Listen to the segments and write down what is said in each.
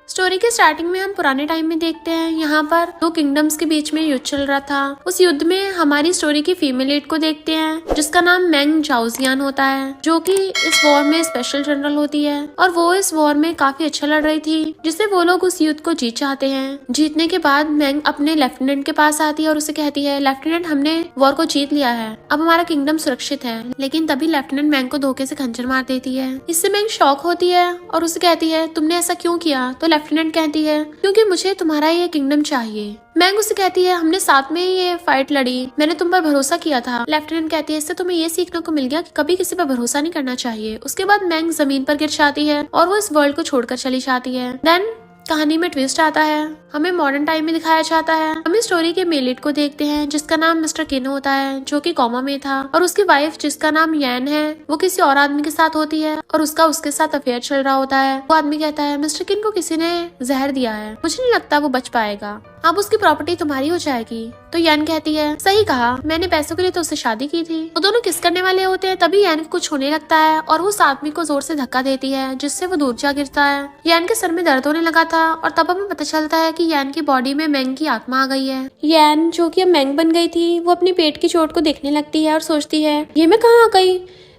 Story के starting में हम पुराने टाइम में देखते हैं। यहाँ पर दो किंगडम्स के बीच में युद्ध चल रहा था। उस युद्ध में हमारी स्टोरी की फीमेल लीड को देखते हैं जिसका नाम मेंग जाओजियान होता है, जो कि इस वॉर में स्पेशल जनरल होती है और वो इस वॉर में काफी अच्छा लड़ रही थी, जिससे वो लोग उस युद्ध को जीत चाहते हैं। जीतने के बाद मेंग अपने लेफ्टिनेंट के पास आती है और उसे कहती है, लेफ्टिनेंट हमने वॉर को जीत लिया है, अब हमारा किंगडम सुरक्षित है। लेकिन तभी लेफ्टिनेंट मेंग को धोखे से खंजर मार देती है। इससे मेंग शॉक होती है और उसे कहती है, तुमने ऐसा क्यों किया? तो लेफ्टिनेंट कहती है, क्योंकि मुझे तुम्हारा ये किंगडम चाहिए। मेंग उसे कहती है, हमने साथ में ये फाइट लड़ी, मैंने तुम पर भरोसा किया था। लेफ्टिनेंट कहती है, इससे तुम्हें ये सीखने को मिल गया कि कभी किसी पर भरोसा नहीं करना चाहिए। उसके बाद मेंग जमीन पर गिर जाती है और वो इस वर्ल्ड को छोड़कर चली जाती है। देन कहानी में ट्विस्ट आता है, हमें मॉडर्न टाइम में दिखाया जाता है। हम इस स्टोरी के मेन लीड को देखते हैं जिसका नाम मिस्टर किन होता है, जो कि कोमा में था, और उसकी वाइफ जिसका नाम यैन है वो किसी और आदमी के साथ होती है और उसका उसके साथ अफेयर चल रहा होता है। वो आदमी कहता है, मिस्टर किन को किसी ने जहर दिया है, मुझे नहीं लगता वो बच पाएगा, अब उसकी प्रॉपर्टी तुम्हारी हो जाएगी। तो यैन कहती है, सही कहा, मैंने पैसों के लिए तो उससे शादी की थी। वो दोनों किस करने वाले होते हैं, तभी यैन को कुछ होने लगता है और वो उस आदमी को जोर से धक्का देती है जिससे वो दूर जा गिरता है। यैन के सर में दर्द होने लगा था और तब हमें पता चलता है कि यैन की बॉडी में मेंग की आत्मा आ गई है। यैन जो कि अब मेंग बन गई थी, वो अपनी पेट की चोट को देखने लगती है और सोचती है, ये मैं कहाँ आ गई?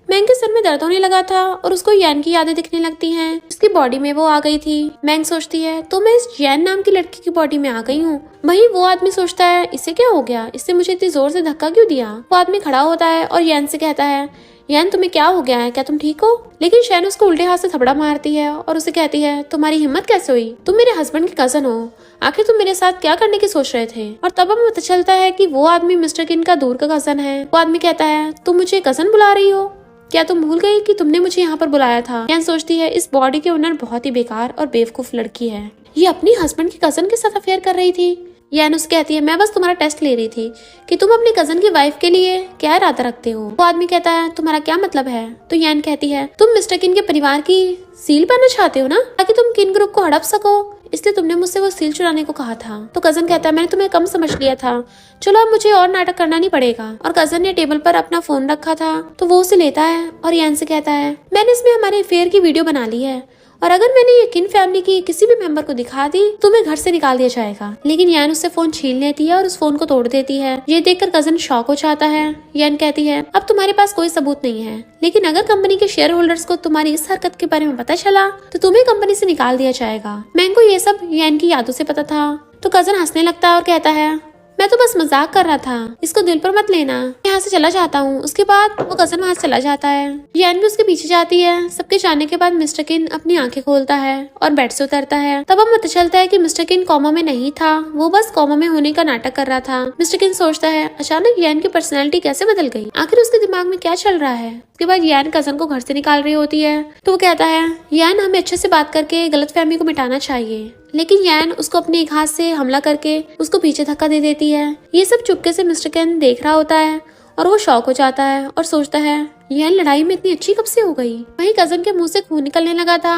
मेंग के सर में दर्द होने लगा था और उसको यैन की यादें दिखने लगती हैं, जिसकी बॉडी में वो आ गई थी। मेंग सोचती है, तो मैं इस यैन नाम की लड़की की बॉडी में आ गई हूँ। वहीं वो आदमी सोचता है, इसे क्या हो गया, इससे मुझे इतनी जोर से धक्का क्यों दिया? वो आदमी खड़ा होता है और यैन से कहता है, यैन तुम्हें क्या हो गया है, क्या तुम ठीक हो? लेकिन शैन उसको उल्टे हाथ से थपड़ा मारती है और उसे कहती है, तुम्हारी हिम्मत कैसे हुई? तुम मेरे हस्बैंड की कजन हो, आखिर तुम मेरे साथ क्या करने की सोच रहे थे? और तब हमें पता चलता है कि वो आदमी मिस्टर किन का दूर का कजन है। वो आदमी कहता है, तुम मुझे कजन बुला रही हो, क्या तुम भूल गई कि तुमने मुझे यहाँ पर बुलाया था? यैन सोचती है, इस बॉडी के ओनर बहुत ही बेकार और बेवकूफ लड़की है, ये अपनी हस्बैंड की कजन के साथ अफेयर कर रही थी। यैन उससे कहती है, मैं बस तुम्हारा टेस्ट ले रही थी कि तुम अपनी कजन की वाइफ के लिए क्या इरादा रखते हो। वो आदमी कहता है, तुम्हारा क्या मतलब है? तो यैन कहती है, तुम मिस्टर किन के परिवार की सील पाना चाहते हो ना, ताकि तुम किन ग्रुप को हड़प सको, इसलिए तुमने मुझसे वो सील चुराने को कहा था। तो कजन कहता है, मैंने तुम्हें कम समझ लिया था, चलो अब मुझे और नाटक करना नहीं पड़ेगा। और कजन ने टेबल पर अपना फोन रखा था तो वो उसे लेता है और यैन से कहता है, मैंने इसमें हमारे अफेयर की वीडियो बना ली है और अगर मैंने ये किन फैमिली की किसी भी मेंबर को दिखा दी तो तुम्हें घर से निकाल दिया जाएगा। लेकिन यैन उससे फोन छीन लेती है और उस फोन को तोड़ देती है। ये देखकर कजन शॉक हो जाता है। यैन कहती है, अब तुम्हारे पास कोई सबूत नहीं है, लेकिन अगर कंपनी के शेयर होल्डर्स को तुम्हारी इस हरकत के बारे में पता चला तो तुम्हें कंपनी से निकाल दिया जाएगा। मेंग को ये सब यैन की यादों से पता था। तो कजन हंसने लगता है और कहता है, मैं तो बस मजाक कर रहा था, इसको दिल पर मत लेना, यहाँ से चला जाता हूँ। उसके बाद वो कजन वहाँ चला जाता है। यैन भी उसके पीछे जाती है। सबके जाने के बाद मिस्टर किन अपनी आंखें खोलता है और बेड से उतरता है। तब हमें पता चलता है कि मिस्टर किन कोमा में नहीं था, वो बस कोमा में होने का नाटक कर रहा था। मिस्टर किन सोचता है, अचानक यैन की पर्सनैलिटी कैसे बदल गई, आखिर उसके दिमाग में क्या चल रहा है। उसके बाद यैन कजन को घर से निकाल रही होती है तो वो कहता है, यैन हमें अच्छे से बात करके गलतफहमी को मिटाना चाहिए। लेकिन यैन उसको अपने एक हाथ से हमला करके उसको पीछे धक्का दे देती है। ये सब चुपके से मिस्टर किन देख रहा होता है और वो शॉक हो जाता है और सोचता है, यैन लड़ाई में इतनी अच्छी कब से हो गई? वहीं कजन के मुंह से खून निकलने लगा था।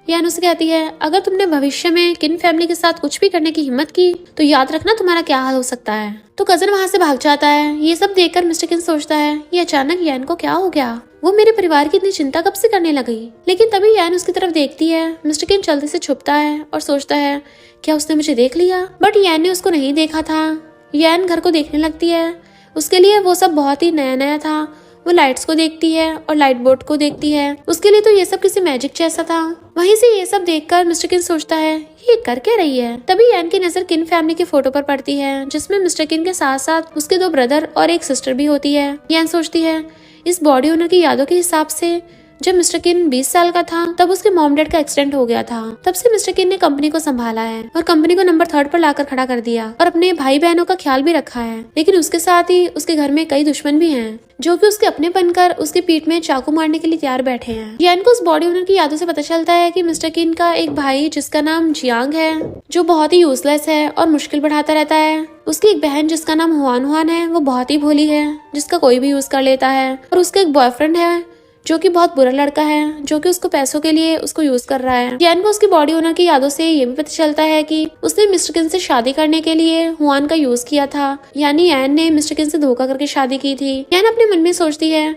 यैन उसे कहती है, अगर तुमने भविष्य में किन फैमिली के साथ कुछ भी करने की हिम्मत की तो याद रखना तुम्हारा क्या हाल हो सकता है। तो कजन वहाँ से भाग जाता है। ये सब देखकर मिस्टर किन सोचता है, ये अचानक यैन को क्या हो गया, वो मेरे परिवार की इतनी चिंता कब से करने लगी। लेकिन तभी यैन उसकी तरफ देखती है। मिस्टर किन जल्दी से छुपता है और सोचता है, क्या उसने मुझे देख लिया? बट यैन ने उसको नहीं देखा था। यैन घर को देखने लगती है। उसके लिए वो सब बहुत ही नया नया था। वो लाइट्स को देखती है और लाइट बोर्ड को देखती है। उसके लिए तो ये सब किसी मैजिक जैसा था। वहीं से ये सब देखकर मिस्टर किन सोचता है, ये कर क्या रही है। तभी यैन की नजर किन फैमिली की फोटो पर पड़ती है जिसमें मिस्टर किन के साथ साथ उसके 2 ब्रदर और एक सिस्टर भी होती है। यैन सोचती है, इस बॉडी ओनर की यादों के हिसाब से जब मिस्टर किन 20 साल का था तब उसके मॉम डैड का एक्सीडेंट हो गया था। तब से मिस्टर किन ने कंपनी को संभाला है और कंपनी को नंबर 3 पर लाकर खड़ा कर दिया और अपने भाई बहनों का ख्याल भी रखा है। लेकिन उसके साथ ही उसके घर में कई दुश्मन भी हैं जो कि उसके अपने बनकर उसके पीठ में चाकू मारने के लिए तैयार बैठे हैं। यैन को उस बॉडी ओनर की यादों से पता चलता है कि मिस्टर किन का एक भाई जिसका नाम जियांग है, जो बहुत ही यूजलेस है और मुश्किल बढ़ाता रहता है। उसकी एक बहन जिसका नाम हुआन हुआन है, वो बहुत ही भोली है, जिसका कोई भी यूज कर लेता है। और उसका एक बॉयफ्रेंड है जो कि बहुत बुरा लड़का है, जो कि उसको पैसों के लिए उसको यूज कर रहा है। यैन को उसकी बॉडी ओनर की यादों से ये भी पता चलता है कि उसने मिस्टर किन से शादी करने के लिए हुआन का यूज किया था, यानी यैन ने मिस्टर किन से धोखा करके शादी की थी। यैन अपने मन में सोचती है,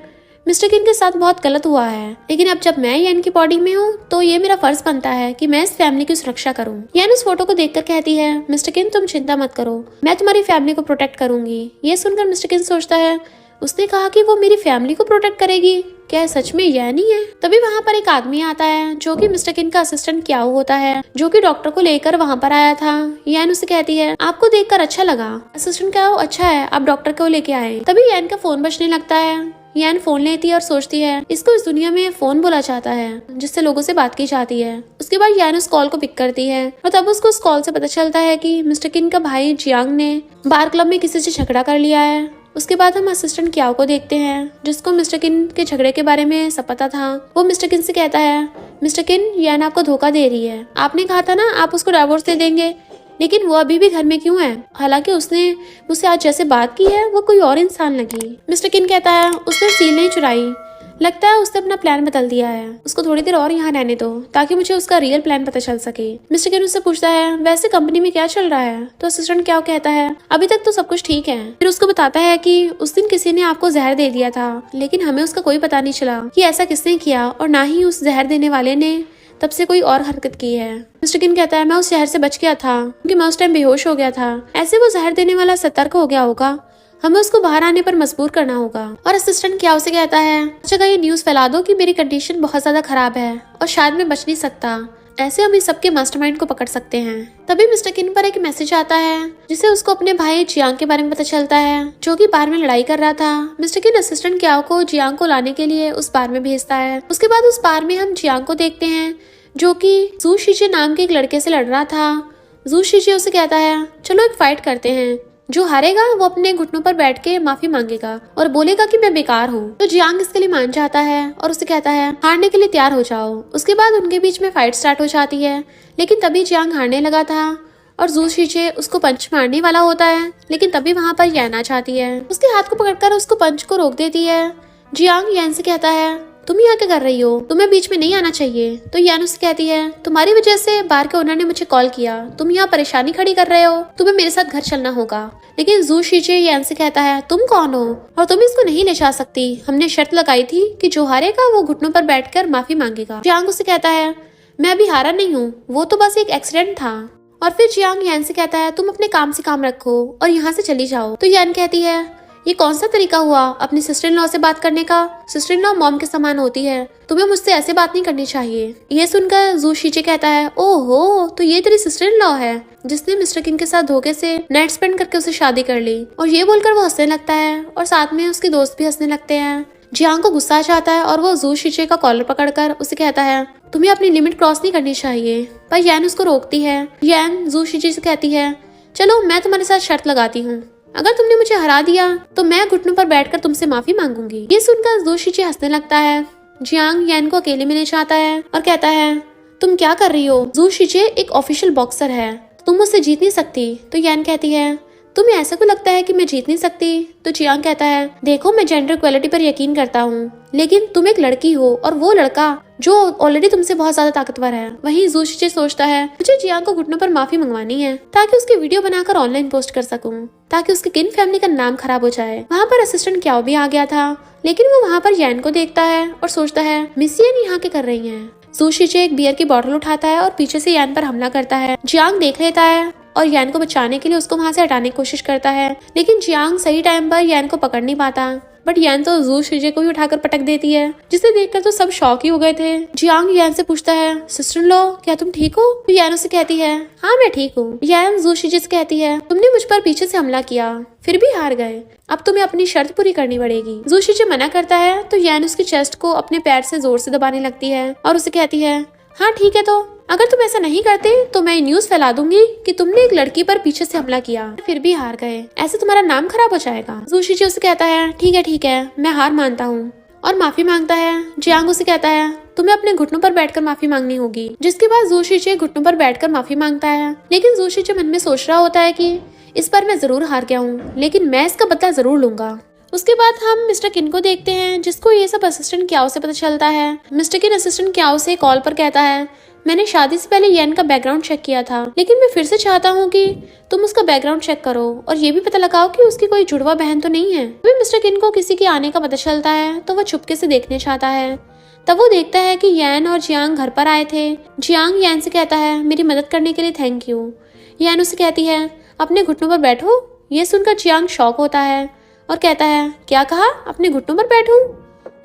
मिस्टर किन के साथ बहुत गलत हुआ है, लेकिन अब जब मैं यान की बॉडी में हूँ तो ये मेरा फर्ज बनता है कि मैं इस फैमिली की सुरक्षा करूँ। यान उस फोटो को देखकर कहती है, मिस्टर किन तुम चिंता मत करो, मैं तुम्हारी फैमिली को प्रोटेक्ट करूंगी। ये सुनकर मिस्टर किन सोचता है, उसने कहा कि वो मेरी फैमिली को प्रोटेक्ट करेगी, क्या सच में यह नहीं है? तभी वहाँ पर एक आदमी आता है जो कि मिस्टर किन का असिस्टेंट क्याओ होता है, जो कि डॉक्टर को लेकर वहाँ पर आया था। यान उसे कहती है, आपको देखकर अच्छा लगा। असिस्टेंट क्याओ, अच्छा है आप डॉक्टर को लेके आए। तभी यान का फोन बजने लगता है। यान फोन लेती है और सोचती है इसको इस दुनिया में फोन बोला जाता है जिससे लोगों से बात की जाती है। उसके बाद यान उस कॉल को पिक करती है और तब उसको उस कॉल से पता चलता है कि मिस्टर किन का भाई जियांग ने बार क्लब में किसी से झगड़ा कर लिया है। उसके बाद हम असिस्टेंट क्याओ को देखते हैं जिसको मिस्टर किन के झगड़े के बारे में सब पता था। वो मिस्टर किन से कहता है, मिस्टर किन यान आपको धोखा दे रही है, आपने कहा था ना आप उसको डिवोर्स दे देंगे, लेकिन वो अभी भी घर में क्यों है? हालांकि उसने मुझसे आज जैसे बात की है वो कोई और इंसान लगी। मिस्टर किन कहता है, उसने सील नहीं चुराई, लगता है उसने अपना प्लान बदल दिया है, उसको थोड़ी देर और यहाँ रहने दो ताकि मुझे उसका रियल प्लान पता चल सके। मिस्टर किन उससे पूछता है, वैसे कंपनी में क्या चल रहा है? तो असिस्टेंट क्या कहता है, अभी तक तो सब कुछ ठीक है। फिर उसको बताता है कि उस दिन किसी ने आपको जहर दे दिया था, लेकिन हमें उसका कोई पता नहीं चला कि ऐसा किसने किया और ना ही उस जहर देने वाले ने तब से कोई और हरकत की है। मिस्टर किन कहता है, मैं उस जहर से बच गया था क्योंकि मैं उस टाइम बेहोश हो गया था। ऐसे वो जहर देने वाला सतर्क हो गया होगा, हमें उसको बाहर आने पर मजबूर करना होगा। और असिस्टेंट क्या उसे कहता है, अच्छा ये न्यूज फैला दो कि मेरी कंडीशन बहुत ज्यादा खराब है और शायद मैं बच नहीं सकता, ऐसे हम इस सबके मास्टरमाइंड को पकड़ सकते हैं। तभी मिस्टर किन पर एक मैसेज आता है जिसे उसको अपने भाई जियांग के बारे में पता चलता है जो कि बार में लड़ाई कर रहा था। मिस्टर किन असिस्टेंट क्याओ को जियांग को लाने के लिए उस बार में भेजता है। उसके बाद उस बार में हम जियांग को देखते हैं जो कि जू शीजे नाम के एक लड़के से लड़ रहा था। जू शीजे उसे कहता है, चलो एक फाइट करते हैं, जो हारेगा वो अपने घुटनों पर बैठ के माफी मांगेगा और बोलेगा कि मैं बेकार हूँ। तो जियांग इसके लिए मान जाता है और उसे कहता है हारने के लिए तैयार हो जाओ। उसके बाद उनके बीच में फाइट स्टार्ट हो जाती है, लेकिन तभी जियांग हारने लगा था और जू शीजे उसको पंच मारने वाला होता है, लेकिन तभी वहाँ पर यान आ जाती है। उसके हाथ को पकड़कर उसको पंच को रोक देती है। जियांग यान से कहता है, तुम यहाँ क्या कर रही हो, तुम्हें बीच में नहीं आना चाहिए। तो यान उससे कहती है, तुम्हारी वजह से बार के ओनर ने मुझे कॉल किया, तुम यहाँ परेशानी खड़ी कर रहे हो, तुम्हें मेरे साथ घर चलना होगा। लेकिन जू शीजे यान से कहता है, तुम कौन हो और तुम इसको नहीं ले जा सकती, हमने शर्त लगाई थी कि जो हारेगा वो घुटनों पर बैठकर माफी मांगेगा। जियांग उससे कहता है, मैं अभी हारा नहीं हूँ, वो तो बस एक एक्सीडेंट था। और फिर जियांग यान से कहता है, तुम अपने काम से काम रखो और यहाँ से चली जाओ। तो यान कहती है, ये कौन सा तरीका हुआ अपनी सिस्टर इन लॉ से बात करने का, सिस्टर इन लॉ मॉम के समान होती है, तुम्हें मुझसे ऐसे बात नहीं करनी चाहिए। ये सुनकर जू शीजे कहता है, ओहो तो ये तेरी सिस्टर इन लॉ है जिसने मिस्टर किन के साथ धोखे से नाइट स्पेंड करके उसे शादी कर ली। और ये बोलकर वो हंसने लगता है और साथ में उसके दोस्त भी हंसने लगते हैं। जियांग को गुस्सा आ जाता है और वो जू शीजे का कॉलर पकड़कर उसे कहता है, तुम्हें अपनी लिमिट क्रॉस नहीं करनी चाहिए। पर यान उसको रोकती है। यान जू शीजे से कहती है, चलो मैं तुम्हारे साथ शर्त लगाती हूँ, अगर तुमने मुझे हरा दिया तो मैं घुटनों पर बैठकर तुमसे माफी मांगूंगी। ये सुनकर जू शीजे हंसने लगता है। जियांग यान को अकेले में ले जाता है और कहता है, तुम क्या कर रही हो, जू शीजे एक ऑफिशियल बॉक्सर है, तुम मुझसे जीत नहीं सकती। तो यान कहती है, तुम्हें ऐसा क्यों लगता है कि मैं जीत नहीं सकती? तो जियांग कहता है, देखो मैं जेंडर इक्वालिटी पर यकीन करता हूँ, लेकिन तुम एक लड़की हो और वो लड़का जो ऑलरेडी तुमसे बहुत ज्यादा ताकतवर है। वहीं जू शीजे सोचता है, मुझे जियांग को घुटनों पर माफी मंगवानी है ताकि उसकी वीडियो बनाकर ऑनलाइन पोस्ट कर सकूं, ताकि उसकी किन फैमिली का नाम खराब हो जाए। वहाँ पर असिस्टेंट क्याओ भी आ गया था, लेकिन वो वहाँ पर यान को देखता है और सोचता है, मिस यान यहाँ के कर रही है। जू शीजे एक बियर की बोतल उठाता है और पीछे से यान पर हमला करता है। जियांग देख लेता है और यान को बचाने के लिए उसको वहाँ से हटाने की कोशिश करता है, लेकिन जियांग सही टाइम पर यान को पकड़ नहीं पाता। बट यान तो जू शीजे को भी उठाकर पटक देती है, जिसे देखकर तो सब शॉक ही हो गए थे। जियांग यान से पूछता है, सिस्टर इन लॉ क्या तुम ठीक हो? तो यान उसे कहती है, हाँ मैं ठीक हूँ। यान जू शीजे से कहती है, तुमने मुझ पर पीछे से हमला किया फिर भी हार गए, अब तुम्हें अपनी शर्त पूरी करनी पड़ेगी। जू शीजे मना करता है तो यान उसकी चेस्ट को अपने पैर से जोर से दबाने लगती है और उसे कहती है, हाँ ठीक है, तो अगर तुम ऐसा नहीं करते तो मैं न्यूज फैला दूंगी कि तुमने एक लड़की पर पीछे से हमला किया फिर भी हार गए, ऐसे तुम्हारा नाम खराब हो जाएगा। जू शीजे उसे कहता है, ठीक है मैं हार मानता हूँ और माफी मांगता है। जियांग उसे कहता है, तुम्हें अपने घुटनों पर बैठकर माफी मांगनी होगी। जिसके बाद जू शीजे घुटनों पर बैठकर माफी मांगता है, लेकिन जू शीजे मन में सोच रहा होता है कि इस बार मैं जरूर हार गया हूँ, लेकिन मैं इसका बदला जरूर लूंगा। उसके बाद हम मिस्टर किन को देखते हैं, जिसको ये सब असिस्टेंट क्याओ से पता चलता है। मिस्टर किन असिस्टेंट क्याओ से कॉल पर कहता है, मैंने शादी से पहले यैन का बैकग्राउंड चेक किया था, लेकिन मैं फिर से चाहता हूँ कि तुम उसका बैकग्राउंड चेक करो और ये भी पता लगाओ कि उसकी कोई जुड़वा बहन तो नहीं है। तभी मिस्टर किन को किसी के आने का पता चलता है तो वो चुपके से देखने चाहता है। तब वो देखता है कि यैन और जियांग घर पर आए थे। जियांग यैन से कहता है, मेरी मदद करने के लिए थैंक यू। यैन उसे कहती है, अपने घुटनों पर बैठो। ये सुनकर जियांग शॉक होता है और कहता है, क्या कहा, अपने घुटनों पर बैठूं?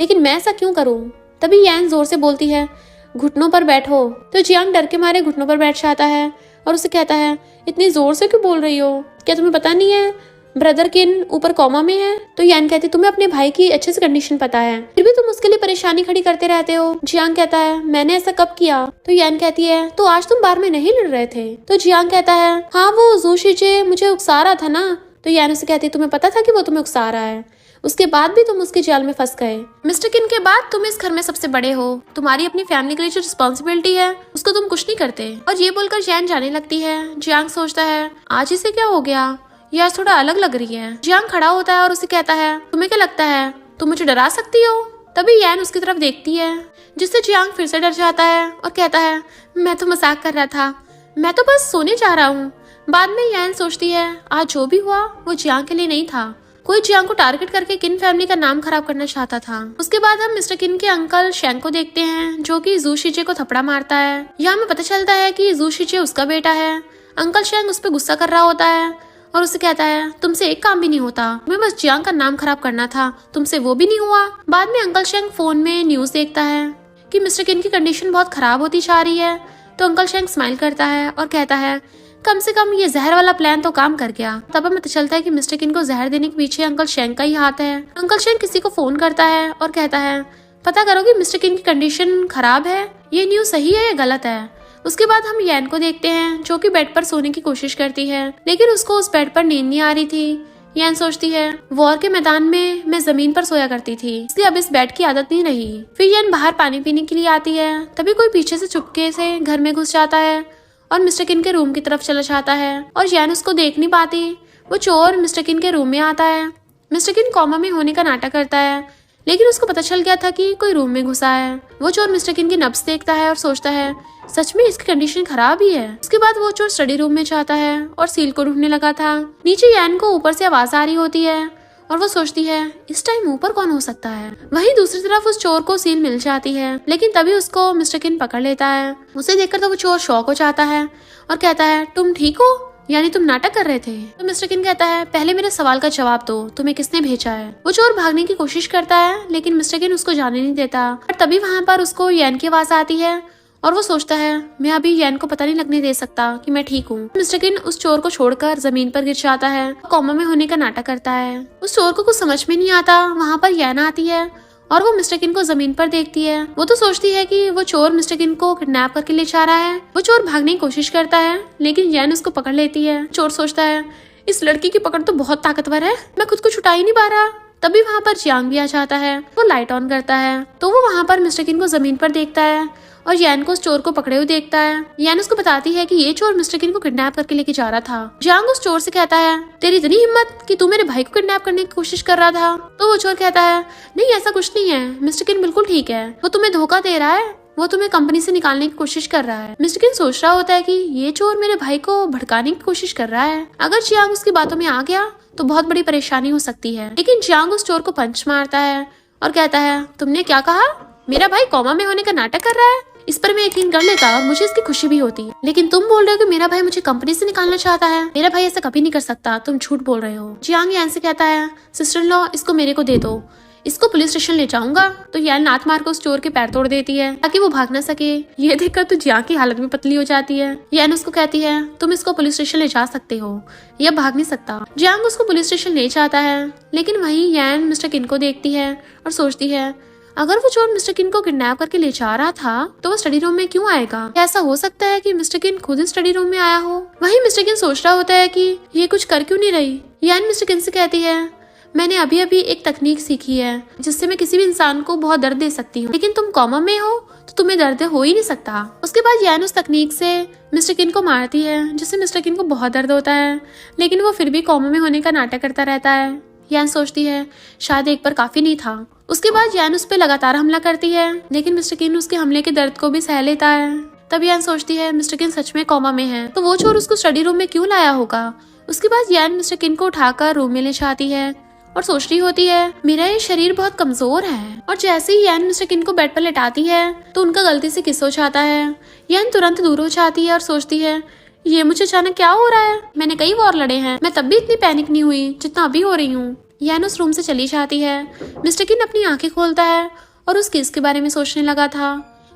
लेकिन मैं ऐसा क्यों करूं? तभी यैन जोर से बोलती है, घुटनों पर बैठो। तो जियांग डर के मारे घुटनों पर बैठ जाता है और उसे कहता है, इतनी जोर से क्यों बोल रही हो? क्या तुम्हें पता नहीं है ब्रदर किन ऊपर कोमा में है? तो यैन कहती, तुम्हें अपने भाई की अच्छे से कंडीशन पता है, फिर भी तुम उसके लिए परेशानी खड़ी करते रहते हो। जियांग कहता है, मैंने ऐसा कब किया? तो यैन कहती है, तो आज तुम बार में नहीं लड़ रहे थे? तो जियांग कहता है, हाँ वो जू शिचे मुझे उकसा रहा था ना। तो यैन उसे कहती है, तुम्हें पता था कि वो तुम्हें उकसा रहा है, उसके बाद भी तुम उसके जाल में फंस गए। मिस्टर किन के बाद तुम इस घर में सबसे बड़े हो, तुम्हारी अपनी फैमिली के लिए जो रिस्पॉन्सिबिलिटी है उसको तुम कुछ नहीं करते। और ये बोलकर जैन जाने लगती है। जियांग सोचता है, आज इसे क्या हो गया, ये आज थोड़ा अलग लग रही है। जियांग खड़ा होता है और उसे कहता है, तुम्हें क्या लगता है तुम मुझे डरा सकती हो? तभी यैन उसकी तरफ देखती है, जिससे जियांग फिर से डर जाता है और कहता है, मैं तो मजाक कर रहा था, मैं तो बस सोने जा रहा हूँ। बाद में यैन सोचती है, आज जो भी हुआ वो जियांग के लिए नहीं था, कोई जियांग को टारगेट करके किन फैमिली का नाम खराब करना चाहता था। उसके बाद हम मिस्टर किन के अंकल शेंग को देखते हैं, जो कि जू शिचे को थपड़ा मारता है। यहाँ हमें पता चलता है कि जू शिचे उसका बेटा है। अंकल शेंग उस पर गुस्सा कर रहा होता है और उसे कहता है, तुमसे एक काम भी नहीं होता, तुम्हें बस जियांग का नाम खराब करना था, तुमसे वो भी नहीं हुआ। बाद में अंकल शेंग फोन में न्यूज देखता है कि मिस्टर किन की कंडीशन बहुत खराब होती जा रही है। तो अंकल शेंग स्माइल करता है और कहता है, कम से कम ये जहर वाला प्लान तो काम कर गया। तब हमें पता चलता है कि मिस्टर किन को जहर देने के पीछे अंकल शेंग का ही हाथ है। अंकल शेंग किसी को फोन करता है और कहता है, पता करो कि मिस्टर किन की कंडीशन खराब है, ये न्यूज सही है या गलत है। उसके बाद हम यैन को देखते हैं, जो कि बेड पर सोने की कोशिश करती है, लेकिन उसको उस बेड पर नींद नहीं आ रही थी। यैन सोचती है, वॉर के मैदान में मैं जमीन पर सोया करती थी, इसलिए अब इस बेड की आदत नहीं रही। फिर यैन बाहर पानी पीने के लिए आती है, तभी कोई पीछे से चुपके से घर में घुस जाता है और मिस्टर किन के रूम की तरफ चला जाता है और यैन उसको देख नहीं पाती। वो चोर मिस्टर किन के रूम में आता है। मिस्टर किन कोमा में होने का नाटक करता है, लेकिन उसको पता चल गया था कि कोई रूम में घुसा है। वो चोर मिस्टर किन की नब्ज देखता है और सोचता है, सच में इसकी कंडीशन खराब ही है। उसके बाद वो चोर स्टडी रूम में जाता है और सील को ढूंढने लगा था। नीचे यैन को ऊपर से आवाज आ रही होती है और वो सोचती है, इस टाइम ऊपर कौन हो सकता है। वहीं दूसरी तरफ उस चोर को सील मिल जाती है, लेकिन तभी उसको मिस्टर किन पकड़ लेता है। उसे देखकर तो वो चोर शॉक हो जाता है और कहता है, तुम ठीक हो, यानी तुम नाटक कर रहे थे? तो मिस्टर किन कहता है, पहले मेरे सवाल का जवाब दो, तुम्हें किसने भेजा है? वो चोर भागने की कोशिश करता है, लेकिन मिस्टर किन उसको जाने नहीं देता। और तभी वहाँ पर उसको यैन की आवाज आती है और वो सोचता है, मैं अभी यैन को पता नहीं लगने दे सकता कि मैं ठीक हूँ। मिस्टर किन उस चोर को छोड़कर जमीन पर गिर जाता है, कोमा में होने का नाटक करता है। उस चोर को कुछ समझ में नहीं आता। वहाँ पर यैन आती है और वो मिस्टर किन को जमीन पर देखती है। वो तो सोचती है कि वो चोर मिस्टर किन को किडनैप करके ले जा रहा है। वो चोर भागने की कोशिश करता है, लेकिन यैन उसको पकड़ लेती है। चोर सोचता है, इस लड़की की पकड़ तो बहुत ताकतवर है, मैं खुद को छुटा ही नहीं पा रहा। तभी वहाँ पर जियांग भी आ जाता है। वो लाइट ऑन करता है तो वो वहाँ पर मिस्टर किन को जमीन पर देखता है और यैन को उस चोर को पकड़े हुए देखता है। यैन उसको बताती है कि ये चोर मिस्टर किन को किडनैप करके लेके जा रहा था। जियांग उस चोर से कहता है, तेरी इतनी हिम्मत कि तू मेरे भाई को किडनैप करने की कोशिश कर रहा था? तो वो चोर कहता है, नहीं ऐसा कुछ नहीं है, मिस्टर किन बिल्कुल ठीक है, वो तुम्हें धोखा दे रहा है, वो तुम्हें कंपनी से निकालने की कोशिश कर रहा है। मिस्टर किन सोच रहा होता है कि ये चोर मेरे भाई को भड़काने की कोशिश कर रहा है। अगर जियांग उसकी बातों में आ गया तो बहुत बड़ी परेशानी हो सकती है। लेकिन जियांग उस चोर को पंच मारता है और कहता है, तुमने क्या कहा? मेरा भाई कोमा में होने का नाटक कर रहा है? इस पर मैं यकीन कर लेता और मुझे इसकी खुशी भी होती, लेकिन तुम बोल रहे हो कि मेरा भाई मुझे कंपनी से निकालना चाहता है। मेरा भाई ऐसा कभी नहीं कर सकता, तुम झूठ बोल रहे हो। जियांग यैन से कहता है, सिस्टर इन लॉ इसको मेरे को दे दो, इसको पुलिस स्टेशन ले जाऊंगा। तो यैन लात मार कर उस चोर के पैर तोड़ देती है ताकि वो भाग ना सके। ये देखकर तो जियांग की हालत भी पतली हो जाती है। यैन उसको कहती है, तुम इसको पुलिस स्टेशन ले जा सकते हो, यह भाग नहीं सकता। जियांग उसको पुलिस स्टेशन ले जाता है, लेकिन वहीं यैन मिस्टर किन को देखती है और सोचती है, अगर वो चोर मिस्टर किन को किडनैप करके ले जा रहा था तो वो स्टडी रूम में क्यों आएगा? ऐसा हो सकता है कि मिस्टर किन खुद ही स्टडी रूम में आया हो। वहीं मिस्टर किन सोच रहा होता है कि ये कुछ कर क्यों नहीं रही। यैन मिस्टर किन से कहती है, मैंने अभी अभी एक तकनीक सीखी है जिससे मैं किसी भी इंसान को बहुत दर्द दे सकती हूँ, लेकिन तुम कोमा में हो तो तुम्हें दर्द हो ही नहीं सकता। उसके बाद यैन उस तकनीक से मिस्टर किन को मारती है, जिससे मिस्टर किन को बहुत दर्द होता है, लेकिन वो फिर भी कोमा में होने का नाटक करता रहता है। यैन सोचती है, शायद एक बार काफी नहीं था। उसके बाद यैन उस पर लगातार हमला करती है, लेकिन मिस्टर किन उसके हमले के दर्द को भी सह लेता है। तब यान सोचती है मिस्टर किन सच में कोमा में है, तो वो चोर उसको स्टडी रूम में क्यों लाया होगा। उसके बाद यान मिस्टर किन को उठाकर रूम में ले जाती है और सोच रही होती है मेरा ये शरीर बहुत कमजोर है। और जैसे ही यान मिस्टर किन को बेड पर लेटाती है तो उनका गलती से किस हो जाता है। यान तुरंत दूर हो जाती है और सोचती है ये मुझे अचानक क्या हो रहा है, मैंने कई वॉर लड़े हैं, मैं तब भी इतनी पैनिक नहीं हुई जितना अभी हो रही हूँ। यान उस रूम से चली जाती है। मिस्टर किन अपनी आंखें खोलता है और उस केस के बारे में सोचने लगा था।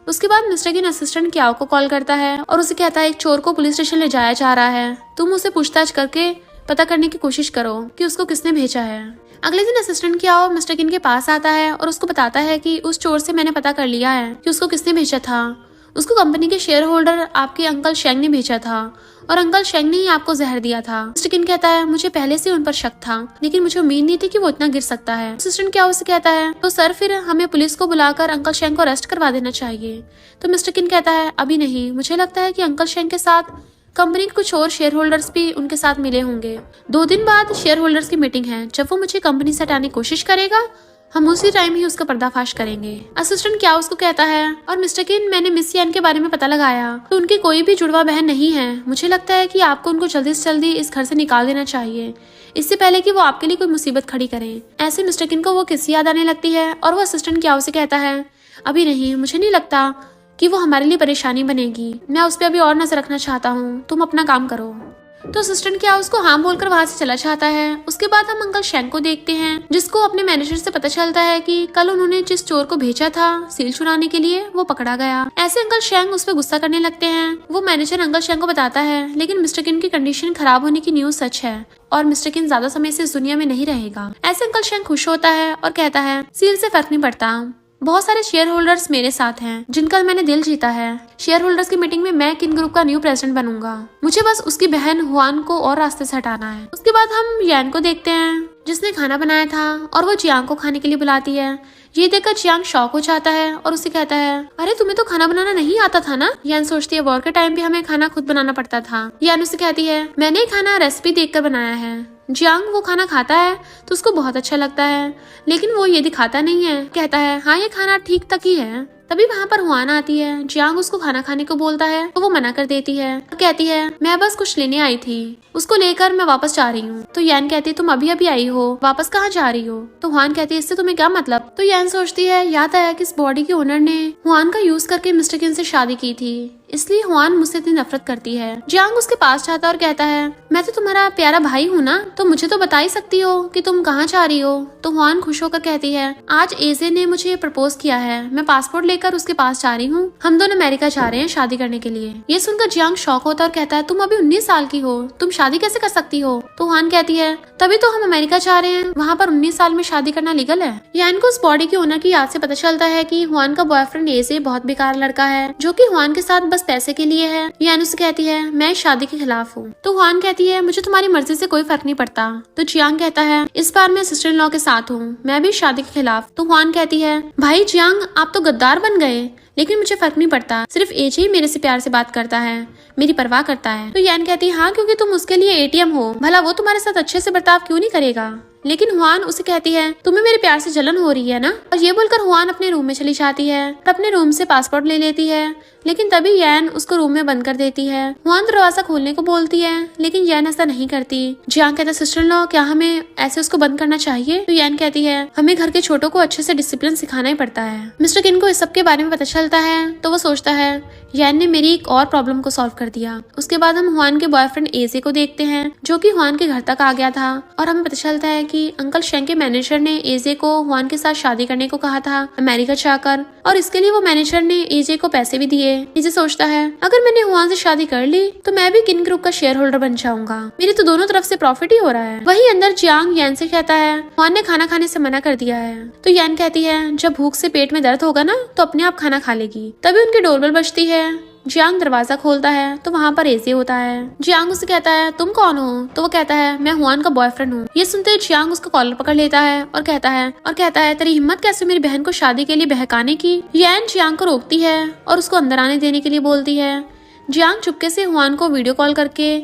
उसके बाद मिस्टर किन असिस्टेंट क्याओ को कॉल करता है और उसे कहता है एक चोर को पुलिस स्टेशन ले जाया जा रहा है, तुम उसे पूछताछ करके पता करने की कोशिश करो कि उसको किसने भेजा है। अगले दिन असिस्टेंट क्याओ मिस्टर किन के पास आता है और उसको बताता है कि उस चोर से मैंने पता कर लिया है कि उसको किसने भेजा था। उसको कंपनी के शेयर होल्डर आपके अंकल शेंग ने भेजा था और अंकल शेंग ने ही आपको जहर दिया था। मिस्टर किन कहता है मुझे पहले से उन पर शक था, लेकिन मुझे उम्मीद नहीं थी कि वो इतना गिर सकता है। असिस्टेंट क्या उसे कहता है तो सर फिर हमें पुलिस को बुलाकर अंकल शेंग को अरेस्ट करवा देना चाहिए। तो मिस्टर किन कहता है अभी नहीं, मुझे लगता है कि अंकल शेंग के साथ कंपनी के कुछ और शेयर होल्डर्स भी उनके साथ मिले होंगे। 2 दिन बाद शेयर होल्डर्स की मीटिंग है, जब वो मुझे कंपनी से हटाने की कोशिश करेगा हम उसी टाइम ही उसका पर्दाफाश करेंगे। असिस्टेंट क्या उसको कहता है और मिस्टर किन मैंने मिस यान के बारे में पता लगाया तो उनकी कोई भी जुड़वा बहन नहीं है। मुझे लगता है कि आपको उनको जल्दी से जल्दी इस घर से निकाल देना चाहिए, इससे पहले कि वो आपके लिए कोई मुसीबत खड़ी करें। ऐसे मिस्टर किन को वो किस्सी याद आने लगती है और वो असिस्टेंट क्या उसे कहता है अभी नहीं, मुझे नहीं लगता कि वो हमारे लिए परेशानी बनेगी, मैं उस पर अभी और नजर रखना चाहता हूँ, तुम अपना काम करो। तो असिस्टेंट क्या उसको हाँ बोलकर वहाँ से चला जाता है। उसके बाद हम अंकल शेंग को देखते हैं जिसको अपने मैनेजर से पता चलता है कि कल उन्होंने जिस चोर को भेजा था सील चुराने के लिए वो पकड़ा गया। ऐसे अंकल शेंग उस पर गुस्सा करने लगते हैं। वो मैनेजर अंकल शेंग को बताता है लेकिन मिस्टर किन की कंडीशन खराब होने की न्यूज सच है और मिस्टर किन ज्यादा समय से इस दुनिया में नहीं रहेगा। ऐसे अंकल शेंग खुश होता है और कहता है सील से फर्क नहीं पड़ता, बहुत सारे शेयर होल्डर्स मेरे साथ हैं जिनका मैंने दिल जीता है। शेयर होल्डर्स की मीटिंग में मैं किन ग्रुप का न्यू प्रेसिडेंट बनूंगा, मुझे बस उसकी बहन हुआन को और रास्ते से हटाना है। उसके बाद हम यान को देखते हैं जिसने खाना बनाया था और वो जियांग को खाने के लिए बुलाती है। ये देखकर जियांग शॉक हो जाता है और उसे कहता है अरे तुम्हें तो खाना बनाना नहीं आता था ना। यान सोचती है वॉर के टाइम भी हमें खाना खुद बनाना पड़ता था। यान उसे कहती है मैंने खाना रेसिपी देखकर बनाया है। जियांग वो खाना खाता है तो उसको बहुत अच्छा लगता है, लेकिन वो ये दिखाता नहीं है, कहता है हाँ ये खाना ठीक तक ही है। तभी वहाँ पर हुआन आती है। जियांग उसको खाना खाने को बोलता है तो वो मना कर देती है, कहती है मैं बस कुछ लेने आई थी, उसको लेकर मैं वापस जा रही हूँ। तो यान कहती है तुम अभी अभी आई हो, वापस कहाँ जा रही हो। तो हुआन कहती है इससे तुम्हें क्या मतलब। तो यान सोचती है याद आया कि इस बॉडी के ओनर ने हुआन का यूज करके मिस्टर किन से शादी की थी, इसलिए हुआन मुझसे इतनी नफरत करती है। जियांग उसके पास जाता है और कहता है मैं तो तुम्हारा प्यारा भाई हूँ ना, तो मुझे तो बता ही सकती हो कि तुम कहाँ जा रही हो। तो हुआन खुश होकर कहती है आज एजे ने मुझे प्रपोज किया है, मैं पासपोर्ट लेकर उसके पास जा रही हूँ, हम दोनों अमेरिका जा रहे हैं शादी करने के लिए। ये सुनकर जियांग शॉक होता है और कहता है तुम अभी 19 साल की हो, तुम शादी कैसे कर सकती हो। तो हुआन कहती है तभी तो हम अमेरिका जा रहे हैं, वहाँ पर 19 साल में शादी करना लीगल है। यान को उस बॉडी के ओनर की याद से पता चलता है कि हुआन का बॉयफ्रेंड एजे बहुत बेकार लड़का है जो कि हुआन के साथ बस पैसे के लिए है। यान उसे कहती है मैं इस शादी के खिलाफ हूँ। तो हुआन कहती है मुझे तुम्हारी मर्जी से कोई फर्क नहीं पड़ता। तो जियांग कहता है इस बार मैं सिस्टर इन लॉ के साथ हूँ, मैं भी शादी के खिलाफ। तो हुआन कहती है भाई जियांग आप तो गद्दार बन गए, लेकिन मुझे फर्क नहीं पड़ता, सिर्फ एजे ही मेरे से प्यार से बात करता है, मेरी परवाह करता है। तो यान कहती है हाँ क्योंकि तुम उसके लिए एटीएम हो, भला वो तुम्हारे साथ अच्छे से बर्ताव क्यों नहीं करेगा। लेकिन हुआन उसे कहती है तुम्हें मेरे प्यार से जलन हो रही है ना। और ये बोलकर हुआन अपने रूम में चली जाती है और अपने रूम से पासपोर्ट ले लेती है, लेकिन तभी यान उसको रूम में बंद कर देती है। हुआन दरवाजा खोलने को बोलती है लेकिन यान ऐसा नहीं करती। जियांग कहता है सिस्टर इन लॉ क्या हमें ऐसे उसको बंद करना चाहिए। तो यान कहती है हमें घर के छोटों को अच्छे से डिसिप्लिन सिखाना ही पड़ता है। मिस्टर किन को इस सब के बारे में पता चलता है तो वो सोचता है यान ने मेरी एक और प्रॉब्लम को सॉल्व कर दिया। उसके बाद हम हुआन के बॉयफ्रेंड एजे को देखते हैं जो कि हुआन के घर तक आ गया था और हमें पता चलता है कि अंकल शेंग के मैनेजर ने एजे को हुआन के साथ शादी करने को कहा था अमेरिका जाकर, और इसके लिए वो मैनेजर ने एजे को पैसे भी दिए। एजे सोचता है अगर मैंने हुआन से शादी कर ली तो मैं भी किन ग्रुप का शेयर होल्डर बन जाऊंगा, मेरी तो दोनों तरफ से प्रॉफिट ही हो रहा है। वही अंदर जियांग यान से कहता है हुआन ने खाना खाने से मना कर दिया है। तो यान कहती है जब भूख से पेट में दर्द होगा ना तो अपने आप खाना खा लेगी। तभी उनकी डोरबेल बजती है। जियांग दरवाजा खोलता है तो वहाँ पर एजे होता है। जियांग उससे कहता है तुम कौन हो। तो वो कहता है मैं हुआन का बॉयफ्रेंड हूँ। ये सुनते जियांग उसका कॉलर पकड़ लेता है और कहता है तेरी हिम्मत कैसे मेरी बहन को शादी के लिए बहकाने की। यान जियांग को रोकती है और उसको अंदर आने देने के लिए बोलती है। जियांग चुपके से हुआन को वीडियो कॉल करके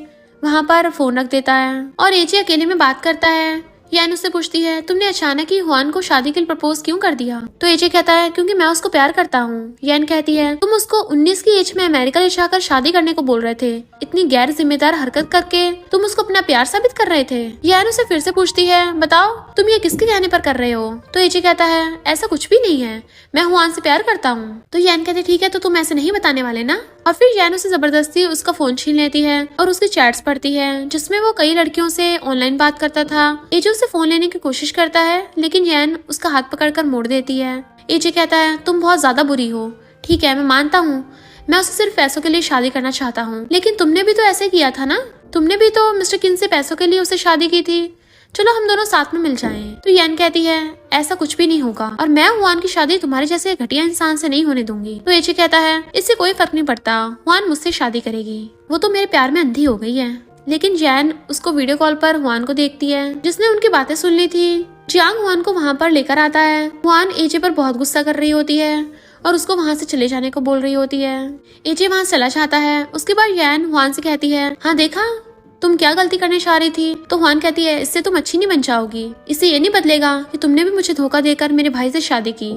वहाँ पर फोन रख देता है और एजे अकेले में बात करता है। यान उससे पूछती है, तुमने अचानक ही हुआन को शादी के लिए प्रपोज क्यों कर दिया? तो एजे कहता है, क्योंकि मैं उसको प्यार करता हूँ। यान कहती है, तुम उसको 19 की एज में अमेरिका ले जाकर शादी करने को बोल रहे थे। इतनी गैर जिम्मेदार हरकत करके तुम उसको अपना प्यार साबित कर रहे थे। यान उसे फिर से पूछती है, बताओ तुम ये किसके कहने पर कर रहे हो? तो एजे कहता है, ऐसा कुछ भी नहीं है, मैं हुआन से प्यार करता हूँ। तो यान कहते, ठीक है तो तुम ऐसे नहीं बताने वाले ना? और फिर यान उसे जबरदस्ती उसका फोन छीन लेती है और उसकी चैट्स पढ़ती है जिसमें वो कई लड़कियों से ऑनलाइन बात करता था। एजे उसे फोन लेने की कोशिश करता है लेकिन यान उसका हाथ पकड़कर मोड़ देती है। एजे कहता है, तुम बहुत ज्यादा बुरी हो। ठीक है मैं मानता हूँ, मैं उससे सिर्फ पैसों के लिए शादी करना चाहता हूँ, लेकिन तुमने भी तो ऐसे किया था ना? तुमने भी तो मिस्टर किन से पैसों के लिए उससे शादी की थी। चलो हम दोनों साथ में मिल जाएं। तो यान कहती है, ऐसा कुछ भी नहीं होगा और मैं हुआन की शादी तुम्हारे जैसे घटिया इंसान से नहीं होने दूंगी। तो एजे कहता है, इससे कोई फर्क नहीं पड़ता, हुआन मुझसे शादी करेगी, वो तो मेरे प्यार में अंधी हो गई है। लेकिन जैन उसको वीडियो कॉल पर हुआन को देखती है जिसने उनकी बातें सुन ली थी। जियांग हुआन को वहाँ पर लेकर आता है। हुआन एजे पर बहुत गुस्सा कर रही होती है और उसको वहाँ से चले जाने को बोल रही होती है। एजे वहाँ चला जाता है। उसके बाद यान हुआन से कहती है, हाँ देखा तुम क्या गलती करने चाह रही थी? तो हुआन कहती है, इससे तुम अच्छी नहीं बन जाओगी, इससे ये नहीं बदलेगा कि तुमने भी मुझे धोखा देकर मेरे भाई से शादी की।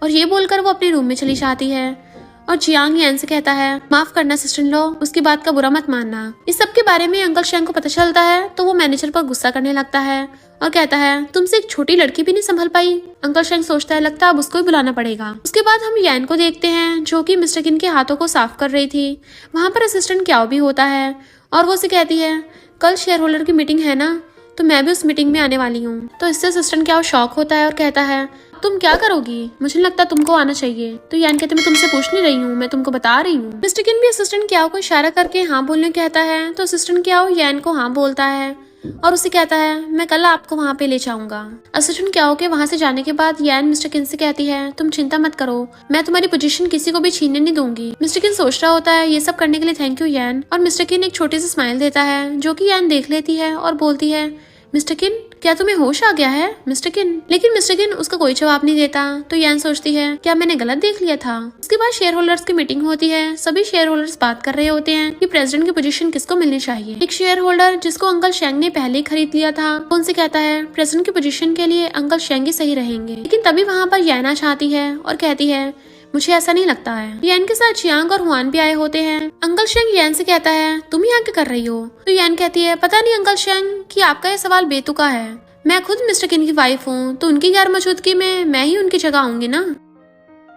और ये बोलकर वो अपने रूम में चली जाती है। और जियांग यान से कहता है, माफ करना सिस्टर इन लॉ, उसकी बात का बुरा मत मानना। इस सब के बारे में अंकल शेंग को पता चलता है तो वो मैनेजर पर गुस्सा करने लगता है और कहता है, तुमसे एक छोटी लड़की भी नहीं संभल पाई। अंकल शेंग सोचता है, लगता है अब उसको ही बुलाना पड़ेगा। उसके बाद हम यान को देखते हैं जो कि मिस्टर किन के हाथों को साफ कर रही थी। वहाँ पर असिस्टेंट क्याओ भी होता है और वो उसे कहती है, कल शेयर होल्डर की मीटिंग है ना, तो मैं भी उस मीटिंग में आने वाली हूँ। तो इससे असिस्टेंट क्याओ शॉक होता है और कहता है, तुम क्या करोगी? मुझे लगता है तुमको आना चाहिए। तो यान कहते, मैं तुमसे पूछ नहीं रही हूँ, मैं तुमको बता रही हूँ। मिस्टर किन भी असिस्टेंट क्याओ को इशारा करके हाँ बोलने कहता है तो असिस्टेंट क्याओ यान को हाँ बोलता है और उसे कहता है, मैं कल आपको वहाँ पे ले जाऊंगा। असिस्टेंट क्याओ के वहाँ से जाने के बाद यान मिस्टर किन से कहती है, तुम चिंता मत करो, मैं तुम्हारी पोजीशन किसी को भी छीनने नहीं दूंगी। मिस्टर किन सोच रहा होता है, ये सब करने के लिए थैंक यू यान। और मिस्टर किन एक छोटी सी स्माइल देता है जो कि यान देख लेती है और बोलती है, मिस्टर किन क्या तुम्हें होश आ गया है मिस्टर किन? लेकिन मिस्टर किन उसका कोई जवाब नहीं देता। तो यान सोचती है, क्या मैंने गलत देख लिया था? उसके बाद शेयर होल्डर्स की मीटिंग होती है। सभी शेयर होल्डर्स बात कर रहे होते हैं कि प्रेसिडेंट की पोजीशन किसको मिलनी चाहिए। एक शेयर होल्डर जिसको अंकल शेंग ने पहले ही खरीद लिया था उनसे कहता है, प्रेसिडेंट की पोजीशन के लिए अंकल शेंग ही सही रहेंगे। लेकिन तभी वहाँ पर याना चाहती है और कहती है, मुझे ऐसा नहीं लगता है। यान के साथ जियांग और हुआन भी आए होते हैं। अंकल शेंग यान से कहता है, तुम यहाँ क्या कर रही हो? तो यान कहती है, पता नहीं अंकल शेंग कि आपका ये सवाल बेतुका है, मैं खुद मिस्टर किन की वाइफ हूँ तो उनकी गैर मौजूदगी में मैं ही उनकी जगह आऊंगी ना।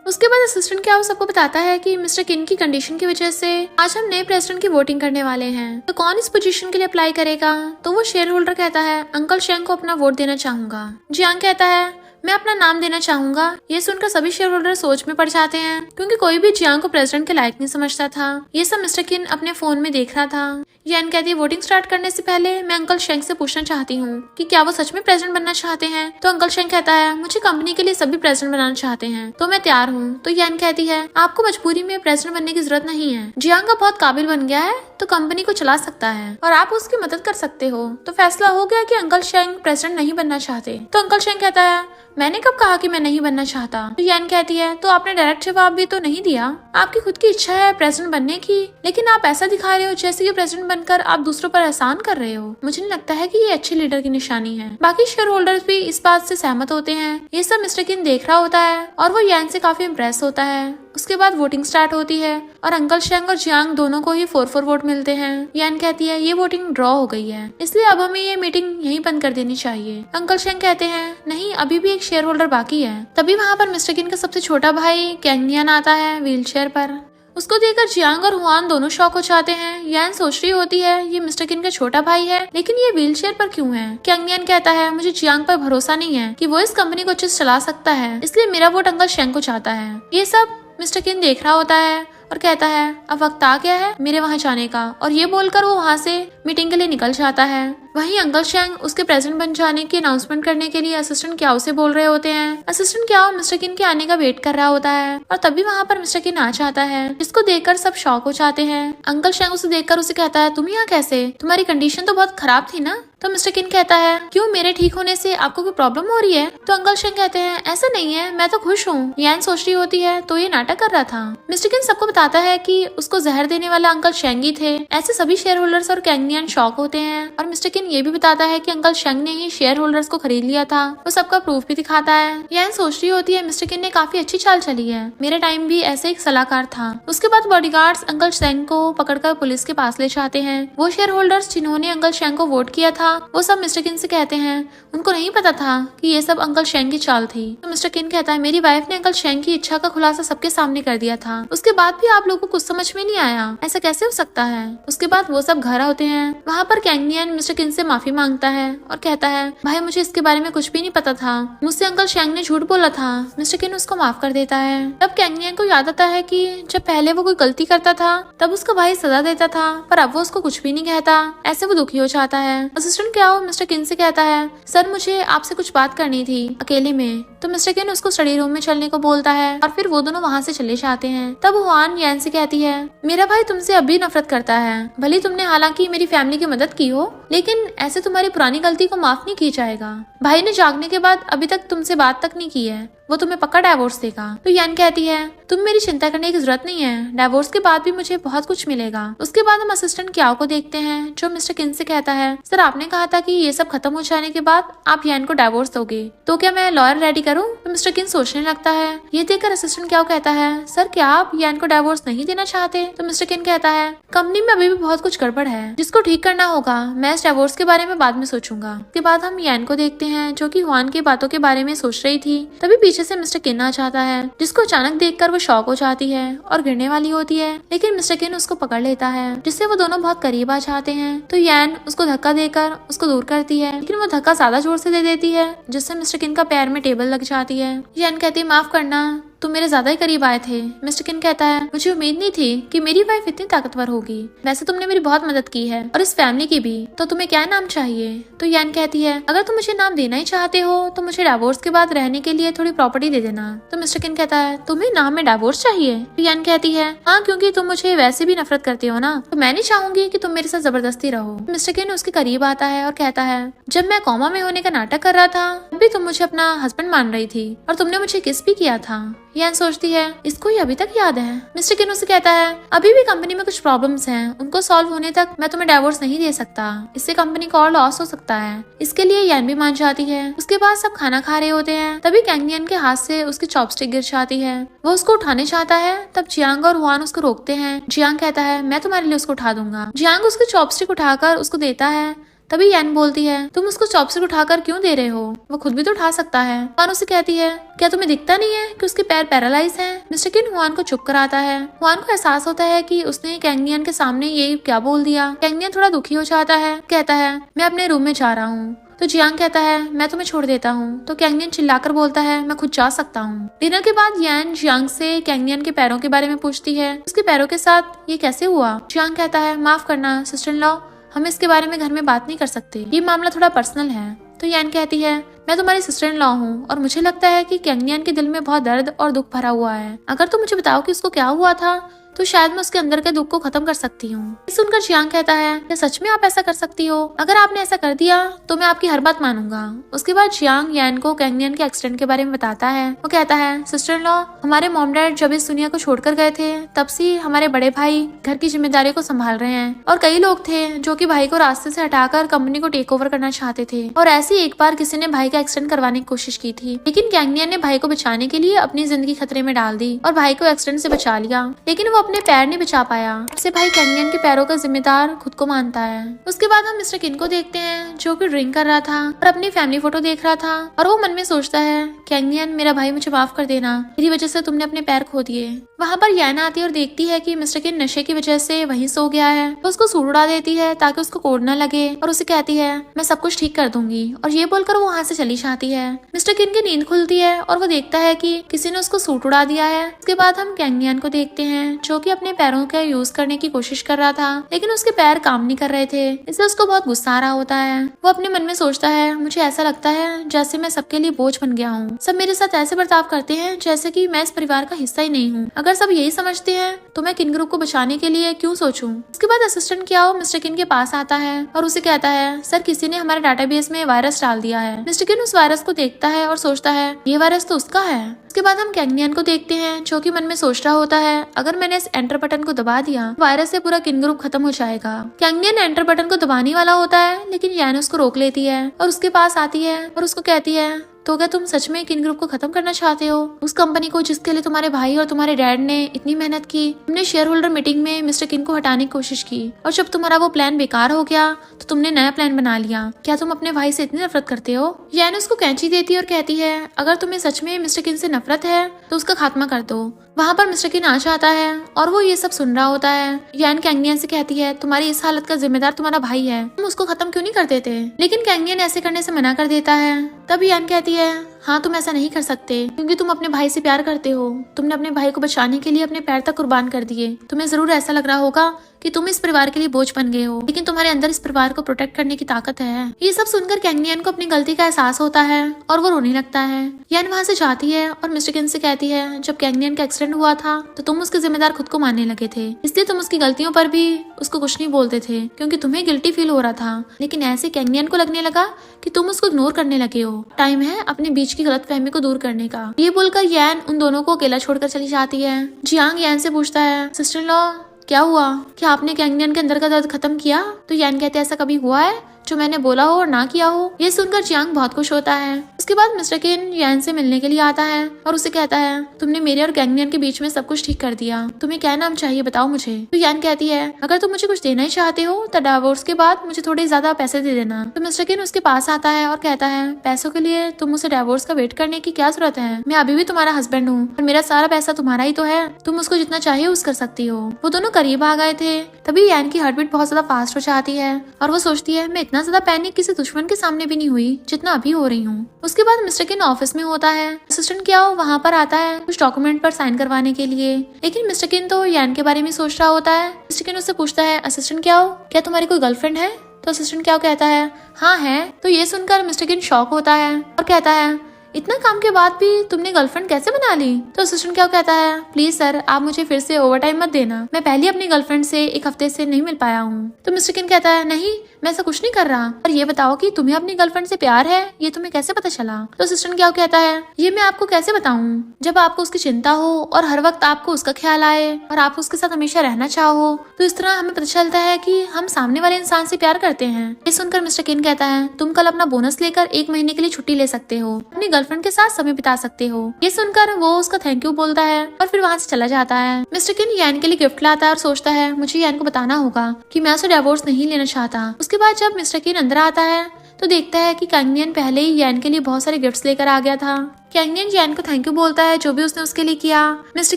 उसके बाद असिस्टेंट क्या वो सबको बताता है कि मिस्टर किन की कंडीशन की वजह से आज हम नए प्रेसिडेंट की वोटिंग करने वाले हैं, तो कौन इस पोजीशन के लिए अप्लाई करेगा? तो वो शेयर होल्डर कहता है, अंकल शेंग को अपना वोट देना चाहूंगा। जियांग कहता है, मैं अपना नाम देना चाहूंगा। ये सुनकर सभी शेयर होल्डर सोच में पड़ जाते हैं क्योंकि कोई भी जियांग को प्रेसिडेंट के लायक नहीं समझता था। ये सब मिस्टर किन अपने फोन में देख रहा था। यान कहती है, वोटिंग स्टार्ट करने से पहले मैं अंकल शेंग से पूछना चाहती हूँ कि क्या वो सच में प्रेसिडेंट बनना चाहते हैं। तो अंकल शेंग कहता है, मुझे कंपनी के लिए सभी प्रेसिडेंट बनाना चाहते हैं तो मैं तैयार हूँ। तो यान कहती है, आपको मजबूरी में प्रेसिडेंट बनने की जरूरत नहीं है। जियांग का बहुत काबिल बन गया है तो कंपनी को चला सकता है और आप उसकी मदद कर सकते हो। तो फैसला हो गया कि अंकल शेंग प्रेसिडेंट नहीं बनना चाहते। तो अंकल शेंग कहता है, मैंने कब कहा कि मैं नहीं बनना चाहता? तो यान कहती है, तो आपने डायरेक्ट जवाब भी तो नहीं दिया। आपकी खुद की इच्छा है प्रेसिडेंट बनने की, लेकिन आप ऐसा दिखा रहे हो जैसे कि प्रेसिडेंट बनकर आप दूसरों पर एहसान कर रहे हो। मुझे नहीं लगता है कि ये अच्छे लीडर की निशानी है। बाकी शेयर होल्डर्स भी इस बात से सहमत होते हैं। ये सब मिस्टर किन देख रहा होता है और वो यान से काफी इम्प्रेस होता है। उसके बाद वोटिंग स्टार्ट होती है और अंकल शेंग और जियांग दोनों को ही 4-4 वोट मिलते हैं। यान कहती है, ये वोटिंग ड्रॉ हो गई है, इसलिए अब हमें ये मीटिंग यहीं बंद कर देनी चाहिए। अंकल शेंग कहते हैं, नहीं अभी भी एक शेयर होल्डर बाकी है। तभी वहाँ पर मिस्टर किन का सबसे छोटा भाई कैंगनियन आता है व्हीलचेयर पर। उसको देखकर जियांग और हुआन दोनों शॉक हो जाते हैं। यान सोच रही होती है, ये मिस्टर किन का छोटा भाई है लेकिन ये व्हीलचेयर पर क्यों है? कैंगनियन कहता है, मुझे जियांग पर भरोसा नहीं है कि वो इस कंपनी को अच्छे से चला सकता है, इसलिए मेरा वोट अंकल शेंग को चाहता है। ये सब मिस्टर किन देख रहा होता है और कहता है, अब वक्त आ गया है मेरे वहाँ जाने का। और ये बोलकर वो वहाँ से मीटिंग के लिए निकल जाता है। वहीं अंकल शेंग उसके प्रेसिडेंट बन जाने की अनाउंसमेंट करने के लिए असिस्टेंट क्याओ से बोल रहे होते हैं। असिस्टेंट क्याओ मिस्टर किन के आने का वेट कर रहा होता है और तभी वहाँ पर मिस्टर किन आ जाता है, जिसको देखकर सब शॉक हो जाते हैं। अंकल शेंग उसे देखकर उसे कहता है, तुम यहाँ कैसे? तुम्हारी कंडीशन तो बहुत खराब थी ना? तो मिस्टर किन कहता है क्यों मेरे ठीक होने से आपको कोई प्रॉब्लम हो रही है? तो अंकल शेंग कहते हैं ऐसा नहीं है, मैं तो खुश हूँ। यान सोच रही होती है तो ये नाटक कर रहा था। मिस्टर किन सबको बताता है कि उसको जहर देने वाला अंकल शेंग ही थे। ऐसे सभी शेयर होल्डर्स और कैंगनियन शॉक होते हैं और मिस्टर किन ये भी बताता है कि अंकल शेंग ने ही शेयर होल्डर्स को खरीद लिया था। वो सबका प्रूफ भी दिखाता है। यान सोच रही होती है मिस्टर किन ने काफी अच्छी चाल चली है, मेरे टाइम भी ऐसे एक सलाहकार था। उसके बाद बॉडीगार्ड्स अंकल शेंग को पकड़कर पुलिस के पास ले जाते हैं। वो शेयर होल्डर्स जिन्होंने अंकल शेंग को वोट किया था वो सब मिस्टर किन से कहते हैं उनको नहीं पता था कि ये सब अंकल शेंग की चाल थी। तो मिस्टर किन कहता है मेरी वाइफ ने अंकल शेंग की इच्छा का खुलासा सबके सामने कर दिया था, उसके बाद भी आप लोगों को कुछ समझ में नहीं आया, ऐसा कैसे हो सकता है? उसके बाद वो सब घर होते हैं। वहाँ पर कैंगनियन मिस्टर किन से माफी मांगता है और कहता है भाई मुझे इसके बारे में कुछ भी नहीं पता था, मुझसे अंकल शेंग ने झूठ बोला था। मिस्टर किन उसको माफ कर देता है। तब कैंगनियन को याद आता है कि जब पहले वो कोई गलती करता था तब उसका भाई सजा देता था, पर अब वो उसको कुछ भी नहीं कहता। ऐसे वो दुखी हो जाता है। असिस्टेंट क्या हो मिस्टर किन से कहता है सर मुझे आपसे कुछ बात करनी थी अकेले में। तो मिस्टर किन उसको स्टडी रूम में चलने को बोलता है और फिर वो दोनों वहाँ से चले जाते हैं। तब हुआन यान से कहती है मेरा भाई तुमसे अब भी नफरत करता है, भले तुमने हालांकि मेरी फैमिली की मदद की हो लेकिन ऐसे तुम्हारी पुरानी गलती को माफ नहीं की जाएगा। भाई ने जागने के बाद अभी तक तुमसे बात तक नहीं की है, वो तुम्हें पक्का डाइवोर्स देगा। तो यान कहती है तुम मेरी चिंता करने की जरूरत नहीं है, डाइवोर्स के बाद भी मुझे बहुत कुछ मिलेगा। उसके बाद हम असिस्टेंट क्याओ को देखते हैं जो मिस्टर किन से कहता है सर आपने कहा था कि ये सब खत्म हो जाने के बाद आप यान को डाइवोर्स दोगे, तो क्या मैं लॉयर रेडी करूं? तो मिस्टर किन सोचने लगता है। ये देखकर असिस्टेंट क्याओ कहता है सर क्या आप यान को डाइवोर्स नहीं देना चाहते? तो मिस्टर किन कहता है कंपनी में अभी भी बहुत कुछ गड़बड़ है जिसको ठीक करना होगा, मैं इस डाइवोर्स के बारे में बाद में सोचूंगा। उसके बाद हम यान को देखते हैं जो कि हुआन की बातों के बारे में सोच रही थी। तभी पीछे से मिस्टर किन आ जाता है जिसको अचानक देखकर वो शॉक हो जाती है और गिरने वाली होती है, लेकिन मिस्टर किन उसको पकड़ लेता है जिससे वो दोनों बहुत करीब आ जाते हैं। तो यान उसको धक्का देकर उसको दूर करती है, लेकिन वो धक्का ज्यादा जोर से दे देती है जिससे मिस्टर किन का पैर में टेबल लग जाती है। यान कहती है माफ करना तुम मेरे ज्यादा ही करीब आए थे। मिस्टर किन कहता है मुझे उम्मीद नहीं थी कि मेरी वाइफ इतनी ताकतवर होगी, वैसे तुमने मेरी बहुत मदद की है और इस फैमिली की भी, तो तुम्हें क्या नाम चाहिए? तो यान कहती है अगर तुम मुझे नाम देना ही चाहते हो तो मुझे डाइवोर्स के बाद रहने के लिए थोड़ी प्रॉपर्टी दे देना। तो मिस्टर किन कहता है तुम्हें नाम में डाइवोर्स चाहिए? तो यान कहती है हाँ क्योंकि तुम मुझे वैसे भी नफरत करती हो ना, तो मैं नहीं चाहूंगी कि तुम मेरे साथ जबरदस्ती रहो। मिस्टर किन उसके करीब आता है और कहता है जब मैं कोमा में होने का नाटक कर रहा था तब भी तुम मुझे अपना हस्बैंड मान रही थी और तुमने मुझे किस भी किया था। यान सोचती है इसको ही अभी तक याद है। मिस्टर किन उसे कहता है अभी भी कंपनी में कुछ प्रॉब्लम्स हैं, उनको सॉल्व होने तक मैं तुम्हें डाइवोर्स नहीं दे सकता, इससे कंपनी को और लॉस हो सकता है। इसके लिए यान भी मान जाती है। उसके बाद सब खाना खा रहे होते हैं, तभी कैंगनियन के हाथ से उसकी चॉपस्टिक गिर जाती है। वो उसको उठाने चाहता है, तब जियांग और हुआन उसको रोकते हैं। जियांग कहता है मैं तुम्हारे लिए उसको उठा दूंगा। जियांग उसकी चॉपस्टिक उठाकर उसको देता है, तभी यान बोलती है तुम उसको चॉपस्टिक उठाकर क्यों दे रहे हो, वो खुद भी तो उठा सकता है। हुआन उसे कहती है क्या तुम्हें दिखता नहीं है कि उसके पैर पैरालाइज हैं? मिस्टर किन हुआन को चुप कराता है। हुआन को एहसास होता है कि उसने कैंगनियन के सामने ये क्या बोल दिया। कैंगनियन थोड़ा दुखी हो जाता है, कहता है मैं अपने रूम में जा रहा हूँ। तो जियांग कहता है मैं तुम्हें छोड़ देता हूँ। तो कैंगनियन चिल्लाकर बोलता है मैं खुद जा सकता हूँ। डिनर के बाद यान जियांग से कैंगनियन के पैरों के बारे में पूछती है, उसके पैरों के साथ ये कैसे हुआ? जियांग कहता है माफ करना सिस्टर इन लॉ, हम इसके बारे में घर में बात नहीं कर सकते, ये मामला थोड़ा पर्सनल है। तो यान कहती है मैं तुम्हारी सिस्टर इन लॉ हूँ और मुझे लगता है कि कैंगनियन के दिल में बहुत दर्द और दुख भरा हुआ है, अगर तुम मुझे बताओ कि उसको क्या हुआ था तो शायद मैं उसके अंदर के दुख को खत्म कर सकती हूँ। सुनकर जियांग कहता है क्या सच में आप ऐसा कर सकती हो? अगर आपने ऐसा कर दिया तो मैं आपकी हर बात मानूंगा। उसके बाद जियांग यान को कैंगनियन के एक्सीडेंट के बारे में बताता है। वो कहता है सिस्टर इन लॉ, हमारे मॉम डैड जब इस दुनिया को छोड़कर गए थे तब से हमारे बड़े भाई घर की जिम्मेदारी को संभाल रहे हैं और कई लोग थे जो कि भाई को रास्ते से हटाकर कंपनी को टेक ओवर करना चाहते थे और ऐसे एक बार किसी ने भाई का एक्सीडेंट करवाने की कोशिश की थी, लेकिन कैंगनियन ने भाई को बचाने के लिए अपनी जिंदगी खतरे में डाल दी और भाई को एक्सीडेंट से बचा लिया, लेकिन वो अपने पैर नहीं बचा पाया। इससे भाई कैंगनियन के पैरों का जिम्मेदार खुद को मानता है। उसके बाद हम मिस्टर किन को देखते हैं जो कि ड्रिंक कर रहा था और अपनी फैमिली फोटो देख रहा था और वो मन में सोचता है कैंगनियन मेरा भाई मुझे माफ कर देना, मेरी वजह से तुमने अपने पैर खो दिए। वहाँ पर याना आती है और देखती है कि मिस्टर किन नशे की वजह से वहीं सो गया है। वो उसको सूट उड़ा देती है ताकि उसको कोड न लगे और उसे कहती है मैं सब कुछ ठीक कर दूंगी, और ये बोलकर वो वहाँ से चली जाती है। मिस्टर किन की नींद खुलती है और वो देखता है कि किसी ने उसको सूट उड़ा दिया है। उसके बाद हम कैंगनियन को देखते हैं जो जो कि अपने पैरों का यूज करने की कोशिश कर रहा था, लेकिन उसके पैर काम नहीं कर रहे थे। इससे उसको बहुत गुस्सा आ रहा होता है। वो अपने मन में सोचता है, मुझे ऐसा लगता है जैसे मैं सबके लिए बोझ बन गया हूँ। सब मेरे साथ ऐसे बर्ताव करते हैं जैसे कि मैं इस परिवार का हिस्सा ही नहीं हूँ। अगर सब यही समझते हैं तो मैं किन ग्रुप को बचाने के लिए क्यों सोचूं। उसके बाद असिस्टेंट क्या हो मिस्टर किन के पास आता है और उसे कहता है, सर किसी ने हमारे डाटाबेस में वायरस डाल दिया है। मिस्टर किन उस वायरस को देखता है और सोचता है ये वायरस तो उसका है। उसके बाद हम कैंगनियन को देखते हैं जो कि मन में सोच रहा होता है, अगर मैंने इस एंटर बटन को दबा दिया वायरस से पूरा किन ग्रुप खत्म हो जाएगा। कैंगनियन एंटर बटन को दबाने वाला होता है, लेकिन यान उसको रोक लेती है और उसके पास आती है और उसको कहती है, तो क्या तुम सच में किन ग्रुप को खत्म करना चाहते हो? उस कंपनी को जिसके लिए तुम्हारे भाई और तुम्हारे डैड ने इतनी मेहनत की। तुमने शेयर होल्डर मीटिंग में मिस्टर किन को हटाने की कोशिश की और जब तुम्हारा वो प्लान बेकार हो गया तो तुमने नया प्लान बना लिया। क्या तुम अपने भाई से इतनी नफरत करते हो? यान उसको कैंची देती है और कहती है, अगर तुम्हें सच में मिस्टर किन से नफरत है तो उसका खात्मा कर दो। वहाँ पर मिस्टर किन आ जाता है और वो ये सब सुन रहा होता है। यान कैंगनियन से कहती है, तुम्हारी इस हालत का जिम्मेदार तुम्हारा भाई है, तुम उसको खत्म क्यों नहीं कर देते? लेकिन कैंगनियन ऐसे करने से मना कर देता है। तभी यान कहती है, हाँ तुम ऐसा नहीं कर सकते क्योंकि तुम अपने भाई से प्यार करते हो। तुमने अपने भाई को बचाने के लिए अपने पैर तक कुर्बान कर दिए। तुम्हें जरूर ऐसा लग रहा होगा कि तुम इस परिवार के लिए बोझ बन गए हो, लेकिन तुम्हारे अंदर इस परिवार को प्रोटेक्ट करने की ताकत है। ये सब सुनकर कैंगनियन को अपनी गलती का एहसास होता है और वो रोने लगता है। यान वहाँ से जाती है और मिस्टर किन से कहती है, जब कैंगनियन का एक्सीडेंट हुआ था तो तुम उसके जिम्मेदार खुद को मानने लगे थे, इसलिए तुम उसकी गलतियों पर भी उसको कुछ नहीं बोलते थे क्योंकि तुम्हें गिल्टी फील हो रहा था। लेकिन ऐसे कैंगनियन को लगने लगा कि तुम उसको इग्नोर करने लगे हो। टाइम है अपने बीच की गलतफहमी को दूर करने का। ये बोलकर यान उन दोनों को अकेला छोड़कर चली जाती है। जियांग यान से पूछता है, सिस्टर इन लॉ क्या हुआ? क्या आपने कैंगनियन के अंदर का दर्द खत्म किया? तो यान कहते हैं, ऐसा कभी हुआ है जो मैंने बोला हो और ना किया हो? ये सुनकर जियांग बहुत खुश होता है। उसके बाद मिस्टर किन यान से मिलने के लिए आता है और उसे कहता है, तुमने मेरे और कैंगनियन के बीच में सब कुछ ठीक कर दिया। तुम्हें क्या नाम चाहिए बताओ मुझे। तो यान कहती है, अगर तुम मुझे कुछ देना ही चाहते हो तो डिवोर्स के बाद मुझे थोड़े ज्यादा पैसे दे देना। तो मिस्टर किन उसके पास आता है और कहता है, पैसों के लिए तुम उसे डिवोर्स का वेट करने की क्या जरूरत है? मैं अभी भी तुम्हारा हस्बैंड हूँ और मेरा सारा पैसा तुम्हारा ही तो है। तुम उसको जितना चाहिए उस कर सकती हो। वो दोनों करीब आ गए थे। तभी यान की हार्ट बीट बहुत ज्यादा फास्ट हो जाती है और वो सोचती है, मैं इतना ज्यादा पैनिक किसी दुश्मन के सामने भी नहीं हुई जितना अभी हो रही हूँ। उसके बाद मिस्टर किन ऑफिस में होता है। असिस्टेंट क्या हो वहाँ पर आता है कुछ डॉक्यूमेंट पर साइन करवाने के लिए, लेकिन मिस्टर किन तो यान के बारे में सोच रहा होता है। मिस्टर किन उससे पूछता है, असिस्टेंट क्या हो, क्या तुम्हारी कोई गर्लफ्रेंड है? तो असिस्टेंट क्या कहता है, हाँ है। तो ये सुनकर मिस्टर किन शॉक होता है और कहता है, इतना काम के बाद भी तुमने गर्लफ्रेंड कैसे बना ली? तो असिस्टेंट क्या कहता है, प्लीज सर आप मुझे फिर से ओवर टाइम मत देना, मैं पहले अपनी गर्लफ्रेंड से एक हफ्ते से नहीं मिल पाया हूँ। तो मिस्टर किन कहता है, नहीं मैं ऐसा कुछ नहीं कर रहा, पर ये बताओ कि तुम्हें अपनी गर्लफ्रेंड से प्यार है, ये तुम्हें कैसे पता चला? तो असिस्टेंट क्या कहता है, ये मैं आपको कैसे बताऊं? जब आपको उसकी चिंता हो और हर वक्त आपको उसका ख्याल आए और आप उसके साथ हमेशा रहना चाहो, तो इस तरह हमें पता चलता है कि हम सामने वाले इंसान से प्यार करते हैं। ये सुनकर मिस्टर किन कहता है, तुम कल अपना बोनस लेकर 1 महीने के लिए छुट्टी ले सकते हो, अपनी गर्लफ्रेंड के साथ समय बिता सकते हो। ये सुनकर वो उसका थैंक यू बोलता है और फिर वहाँ से चला जाता है। मिस्टर किन यान के लिए गिफ्ट लाता है और सोचता है, मुझे यान को बताना होगा कि मैं उसे डिवोर्स नहीं लेना चाहता। उसके बाद जब मिस्टर किन अंदर आता है तो देखता है कि कैंगनियन पहले ही यान के लिए बहुत सारे गिफ्ट्स लेकर आ गया था। कैंगनियन यान को थैंक यू बोलता है जो भी उसने उसके लिए किया। मिस्टर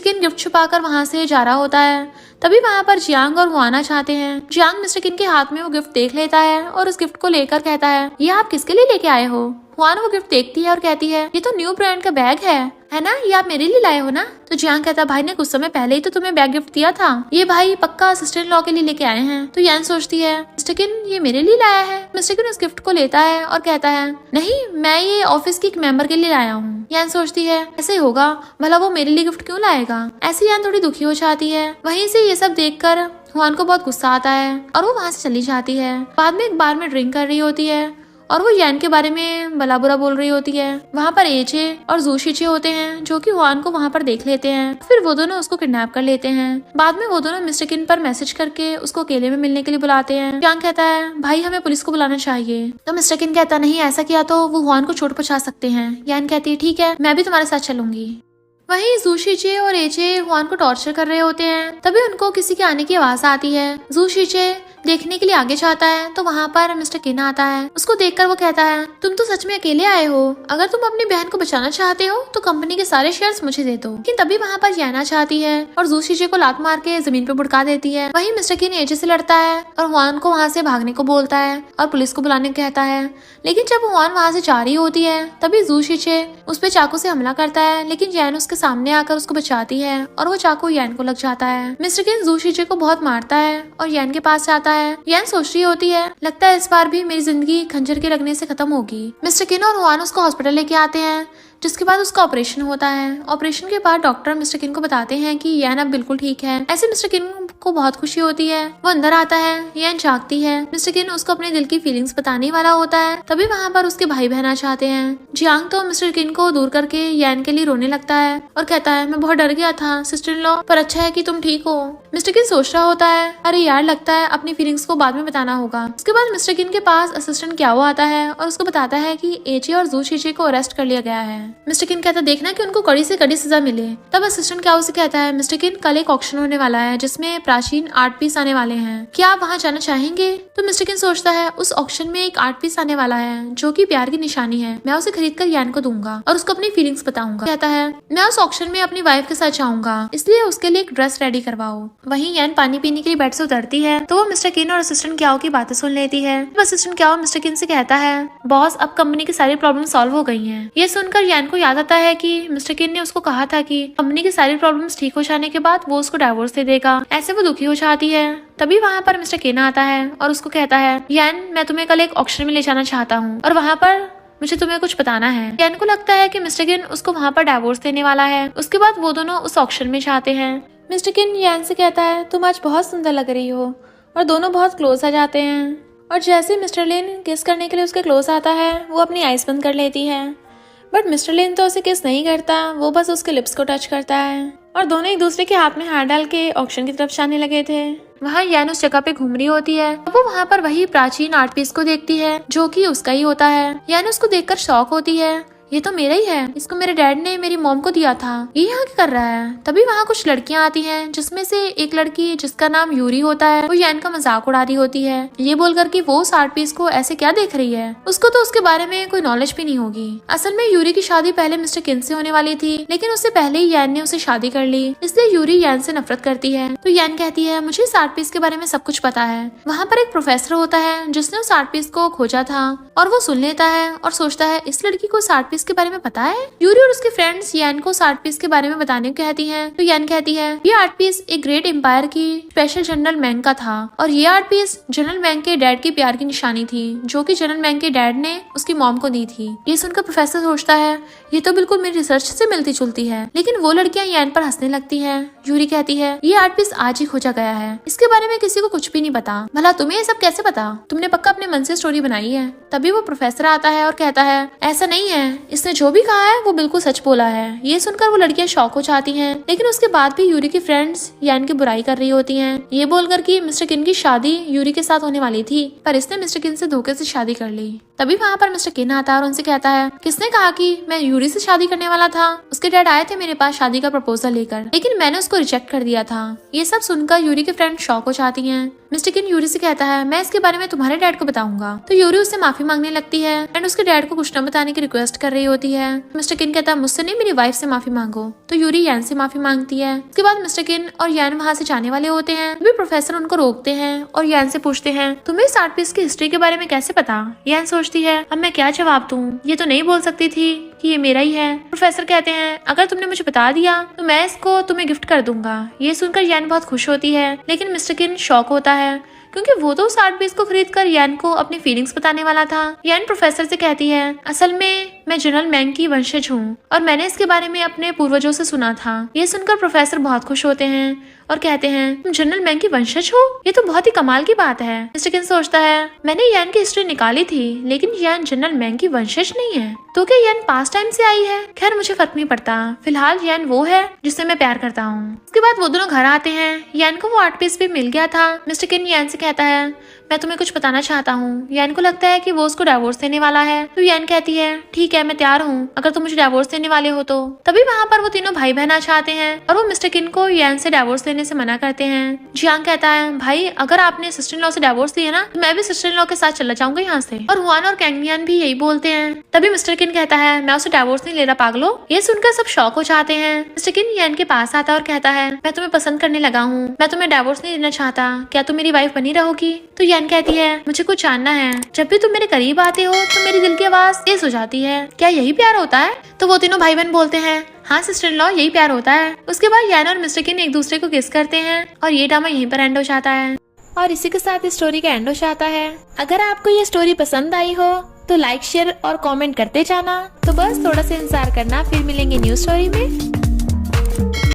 किन गिफ्ट छुपाकर वहाँ से जा रहा होता है। तभी वहाँ पर जियांग और वो आना चाहते हैं। जियांग मिस्टर किन के हाथ में वो गिफ्ट देख लेता है और उस गिफ्ट को लेकर कहता है, ये आप किसके लिए लेके आए हो? हुआन वो गिफ्ट देखती है और कहती है, ये तो न्यू ब्रांड का बैग है ना? ये आप मेरे लिए लाए हो ना? तो जियांग कहता है, भाई ने कुछ समय पहले ही तो तुम्हें बैग गिफ्ट दिया था, ये भाई पक्का सिस्टर इन लॉ के लिए लेके आए हैं। तो यान सोचती है, मिस्टर किन ये मेरे लिए लाया है। मिस्टर किन उस गिफ्ट को लेता है और कहता है, नहीं मैं ये ऑफिस की एक मेंबर के लिए लाया हूँ। यान सोचती है, ऐसे होगा, भला वो मेरे लिए गिफ्ट क्यों लाएगा? ऐसी यान थोड़ी दुखी हो जाती है। वहीं से ये सब देखकर हुआन को बहुत गुस्सा आता है और वो वहाँ से चली जाती है। बाद में एक बार में ड्रिंक कर रही होती है और वो यान के बारे में भला बुरा बोल रही होती है। वहाँ पर एचे और जूशीचे होते हैं जो कि हुआन को वहाँ पर देख लेते हैं। फिर वो दोनों उसको किडनैप कर लेते हैं। बाद में वो दोनों मिस्टर किन पर मैसेज करके उसको अकेले में मिलने के लिए बुलाते हैं। यान कहता है, भाई हमें पुलिस को बुलाना चाहिए। तो मिस्टर किन कहता, नहीं ऐसा किया तो वो हुआन को चोट पहुंचा सकते हैं। यान कहती है, ठीक है मैं भी तुम्हारे साथ चलूंगी। वहीं जूशीचे और एचे हुआन को टॉर्चर कर रहे होते हैं। तभी उनको किसी के आने की आवाज आती है। जूशीचे देखने के लिए आगे जाता है तो वहाँ पर मिस्टर किन आता है। उसको देखकर वो कहता है, तुम तो सच में अकेले आए हो, अगर तुम अपनी बहन को बचाना चाहते हो तो कंपनी के सारे शेयर्स मुझे दे दो। लेकिन तभी वहाँ पर याना चाहती है और जू शीशे को लात मार के जमीन पे बुड़का देती है। वहीं मिस्टर किन एजे से लड़ता है और हुआन को वहाँ से भागने को बोलता है और पुलिस को बुलाने को कहता है। लेकिन जब हुआन वहाँ से जा रही होती है तभी जू शीशे उस पे चाकू से हमला करता है, लेकिन यान उसके सामने आकर उसको बचाती है और वो चाकू यान को लग जाता है। मिस्टर किन जू शीशे को बहुत मारता है और यान के पास जाता है। यान सोच रही होती है, लगता है इस बार भी मेरी जिंदगी खंजर के लगने से खत्म होगी। मिस्टर किन और हुआन उसको हॉस्पिटल लेके आते हैं, जिसके बाद उसका ऑपरेशन होता है। ऑपरेशन के बाद डॉक्टर मिस्टर किन को बताते हैं कि यान अब बिल्कुल ठीक है। ऐसे मिस्टर किन को बहुत खुशी होती है। वो अंदर आता है, यान जागती है। मिस्टर किन उसको अपने दिल की फीलिंग्स बताने वाला होता है, तभी वहाँ पर उसके भाई बहन आ जाते हैं। जियांग तो मिस्टर किन को दूर करके यान के लिए रोने लगता है और कहता है, मैं बहुत डर गया था सिस्टर इन लॉ, पर अच्छा है कि तुम ठीक हो। मिस्टर किन सोच रहा होता है, अरे यार लगता है अपनी फीलिंग्स को बाद में बताना होगा। उसके बाद मिस्टर किन के पास असिस्टेंट क्याओ आता है और उसको बताता है कि एजे और जू शीशे को अरेस्ट कर लिया गया है। मिस्टर किन कहता, देखना कि उनको कड़ी से कड़ी सजा मिले। तब असिस्टेंट क्याओ से कहता है, मिस्टर किन कल एक ऑक्शन होने वाला है जिसमें प्राचीन आर्ट पीस आने वाले हैं, क्या आप वहाँ जाना चाहेंगे? तो मिस्टर किन सोचता है, उस ऑक्शन में एक आर्ट पीस आने वाला है जो कि प्यार की निशानी है, मैं उसे खरीद कर यान को दूंगा और उसको अपनी फीलिंग्स बताऊंगा। कहता है, मैं उस ऑक्शन में अपनी वाइफ के साथ जाऊंगा, इसलिए उसके लिए एक ड्रेस रेडी करवाओ। वहीं यान पानी पीने के लिए बेड से उतरती है तो वो मिस्टर किन और असिस्टेंट क्याओ की बातें सुन लेती है। असिस्टेंट क्याओ मिस्टर किन से कहता है, बॉस अब कंपनी की सारी प्रॉब्लम सॉल्व हो गई हैं। ये सुनकर यान को याद आता है कि मिस्टर किन ने उसको कहा था कि कंपनी की सारी प्रॉब्लम्स ठीक हो जाने के बाद वो उसको डाइवोर्स दे देगा। ऐसे वो दुखी हो जाती है। तभी वहाँ पर मिस्टर किन आता है और उसको कहता है, यान मैं तुम्हें कल एक ऑक्शन में ले जाना चाहता हूँ और वहाँ पर मुझे तुम्हें कुछ बताना है। यान को लगता है कि मिस्टर किन उसको वहाँ पर डाइवोर्स देने वाला है। उसके बाद वो दोनों उस ऑक्शन में जाते हैं। मिस्टर किन यान से कहता है, तुम आज बहुत सुंदर लग रही हो, और दोनों बहुत क्लोज आ जाते हैं। और जैसे मिस्टर लिन किस करने के लिए उसके क्लोज आता है वो अपनी आइज बंद कर लेती है, बट मिस्टर लिन तो उसे किस नहीं करता, वो बस उसके लिप्स को टच करता है। और दोनों एक दूसरे के हाथ में हाथ डाल के ऑक्शन की तरफ जाने लगे थे। वहाँ यान उस जगह पे घूम रही होती है, वो वहाँ पर वही प्राचीन आर्ट पीस को देखती है जो कि उसका ही होता है। यान उसको देखकर शॉक होती है, ये तो मेरा ही है, इसको मेरे डैड ने मेरी मॉम को दिया था, ये यहाँ क्या कर रहा है। तभी वहाँ कुछ लड़कियाँ आती हैं, जिसमें से एक लड़की जिसका नाम यूरी होता है, वो यान का मजाक उड़ा रही होती है, ये बोलकर कि वो उस आर्ट पीस को ऐसे क्या देख रही है, उसको तो उसके बारे में कोई नॉलेज भी नहीं होगी। असल में यूरी की शादी पहले मिस्टर किन से होने वाली थी, लेकिन उससे पहले ही यान ने उसे शादी कर ली, इसलिए यूरी यान से नफरत करती है। तो यान कहती है, मुझे इस आर्ट पीस के बारे में सब कुछ पता है। वहाँ पर एक प्रोफेसर होता है जिसने उस आर्ट पीस को खोजा था, और वो सुन लेता है और सोचता है, इस लड़की को उस आर्ट पीस के बारे में पता है। यूरी और उसके फ्रेंड्स यान को उस आर्ट पीस के बारे में बताने को कहती हैं। तो यान कहती है, ये आर्ट पीस एक ग्रेट एम्पायर की स्पेशल जनरल मैंग का था, और ये आर्ट पीस जनरल मैंग के डैड की प्यार की निशानी थी, जो कि जनरल मैंग के डैड ने उसकी मॉम को दी थी। ये सुनकर प्रोफेसर सोचता है, ये तो बिल्कुल मेरी रिसर्च से मिलती जुलती है। लेकिन वो लड़कियां यान पर हंसने लगती है। यूरी कहती है, ये आर्ट पीस आज ही खोजा गया है, इसके बारे में किसी को कुछ भी नहीं पता। भला तुम्हें ये सब कैसे पता? तुमने पक्का अपने मन से स्टोरी बनाई है। तभी वो प्रोफेसर आता है और कहता है, ऐसा नहीं है, इसने जो भी कहा है वो बिल्कुल सच बोला है। ये सुनकर वो लड़कियां शॉक हो जाती हैं, लेकिन उसके बाद भी यूरी की फ्रेंड्स यान की बुराई कर रही होती हैं, ये बोलकर कि मिस्टर किन की शादी यूरी के साथ होने वाली थी, पर इसने मिस्टर किन से धोखे से शादी कर ली। तभी वहाँ पर मिस्टर किन आता है और उनसे कहता है, किसने कहा कि मैं यूरी से शादी करने वाला था? उसके डैड आए थे मेरे पास शादी का प्रपोजल लेकर, लेकिन मैंने उसको रिजेक्ट कर दिया था। ये सब सुनकर यूरी के फ्रेंड शॉक हो जाती हैं। मिस्टर किन यूरी से कहता है, मैं इसके बारे में तुम्हारे डैड को बताऊंगा। तो यूरी उससे माफी मांगने लगती है एंड उसके डैड को कुछ न बताने की रिक्वेस्ट कर रही होती है। मिस्टर किन कहता है, मुझसे नहीं, मेरी वाइफ से माफी मांगो। तो यूरी यान से माफी मांगती है। उसके बाद मिस्टर किन और यान वहाँ से जाने वाले होते हैं, तभी प्रोफेसर उनको रोकते हैं और यान से पूछते हैं, तुम्हें इस आर्ट पीस की हिस्ट्री के बारे में कैसे पता? यान सोचती है, अब मैं क्या जवाब दूं, ये तो नहीं बोल सकती थी कि ये मेरा ही है। प्रोफेसर कहते हैं, अगर तुमने मुझे बता दिया तो मैं इसको तुम्हें गिफ्ट कर दूंगा। ये सुनकर यान बहुत खुश होती है, लेकिन मिस्टर किन शॉक होता है, क्योंकि वो तो उस आर्ट पीस को खरीद कर यान को अपनी फीलिंग्स बताने वाला था। यान प्रोफेसर से कहती है, असल में मैं जनरल मैंग की वंशज हूँ और मैंने इसके बारे में अपने पूर्वजों से सुना था। ये सुनकर प्रोफेसर बहुत खुश होते हैं और कहते हैं, तुम जनरल मैंग की वंशज हो? ये तो बहुत ही कमाल की बात है। मिस्टर किन सोचता है, मैंने यान की हिस्ट्री निकाली थी, लेकिन यान जनरल मैंग की वंशज नहीं है। तो क्या यन पास टाइम से आई है? खैर मुझे फर्क नहीं पड़ता, फिलहाल यन वो है जिससे मैं प्यार करता हूँ। उसके बाद वो दोनों घर आते हैं। यन को वो आर्ट पीस भी मिल गया था। मिस्टर किन यन से कहता है मैं तुम्हें कुछ बताना चाहता हूँ। यन को लगता है कि वो उसको डिवोर्स देने वाला है, तो यन कहती है ठीक है मैं तैयार हूँ अगर तुम मुझे डिवोर्स देने वाले हो तो। तभी वहाँ पर वो तीनों भाई बहन आ चाहते हैं और वो मिस्टर किन को यन से डिवोर्स लेने से मना करते हैं। जियांग कहता है भाई अगर आपने सिस्टर इन लॉ से डिवोर्स लिया ना तो मैं भी सिस्टर इन लॉ के साथ चला जाऊंगा यहाँ से। और हुआन और कैंगमियान भी यही बोलते हैं। तभी मिस्टर किन कहता है मैं उसे डिवोर्स नहीं ले रहा पागलो। ये सुनकर सब शॉक हो जाते हैं। मिस्टर किन यन के पास आता है और कहता है मैं तुम्हें पसंद करने लगा हूँ, मैं तुम्हें डिवोर्स नहीं देना चाहता, क्या तुम मेरी वाइफ बनी रहोगी? तो यन कहती है मुझे कुछ जानना है, जब भी तुम मेरे करीब आते हो तो मेरी दिल की आवाज तेज हो जाती है, क्या यही प्यार होता है? तो वो तीनों भाई बहन बोलते हैं हाँ सिस्टर इन लॉ यही प्यार होता है। उसके बाद यान और मिस्टर किन एक दूसरे को किस करते हैं और ये ड्रामा यहीं पर एंड हो जाता है। और इसी के साथ इस स्टोरी का एंड हो जाता है। अगर आपको ये स्टोरी पसंद आई हो तो लाइक शेयर और कमेंट करते जाना। तो बस थोड़ा सा इंतजार करना, फिर मिलेंगे न्यू स्टोरी में।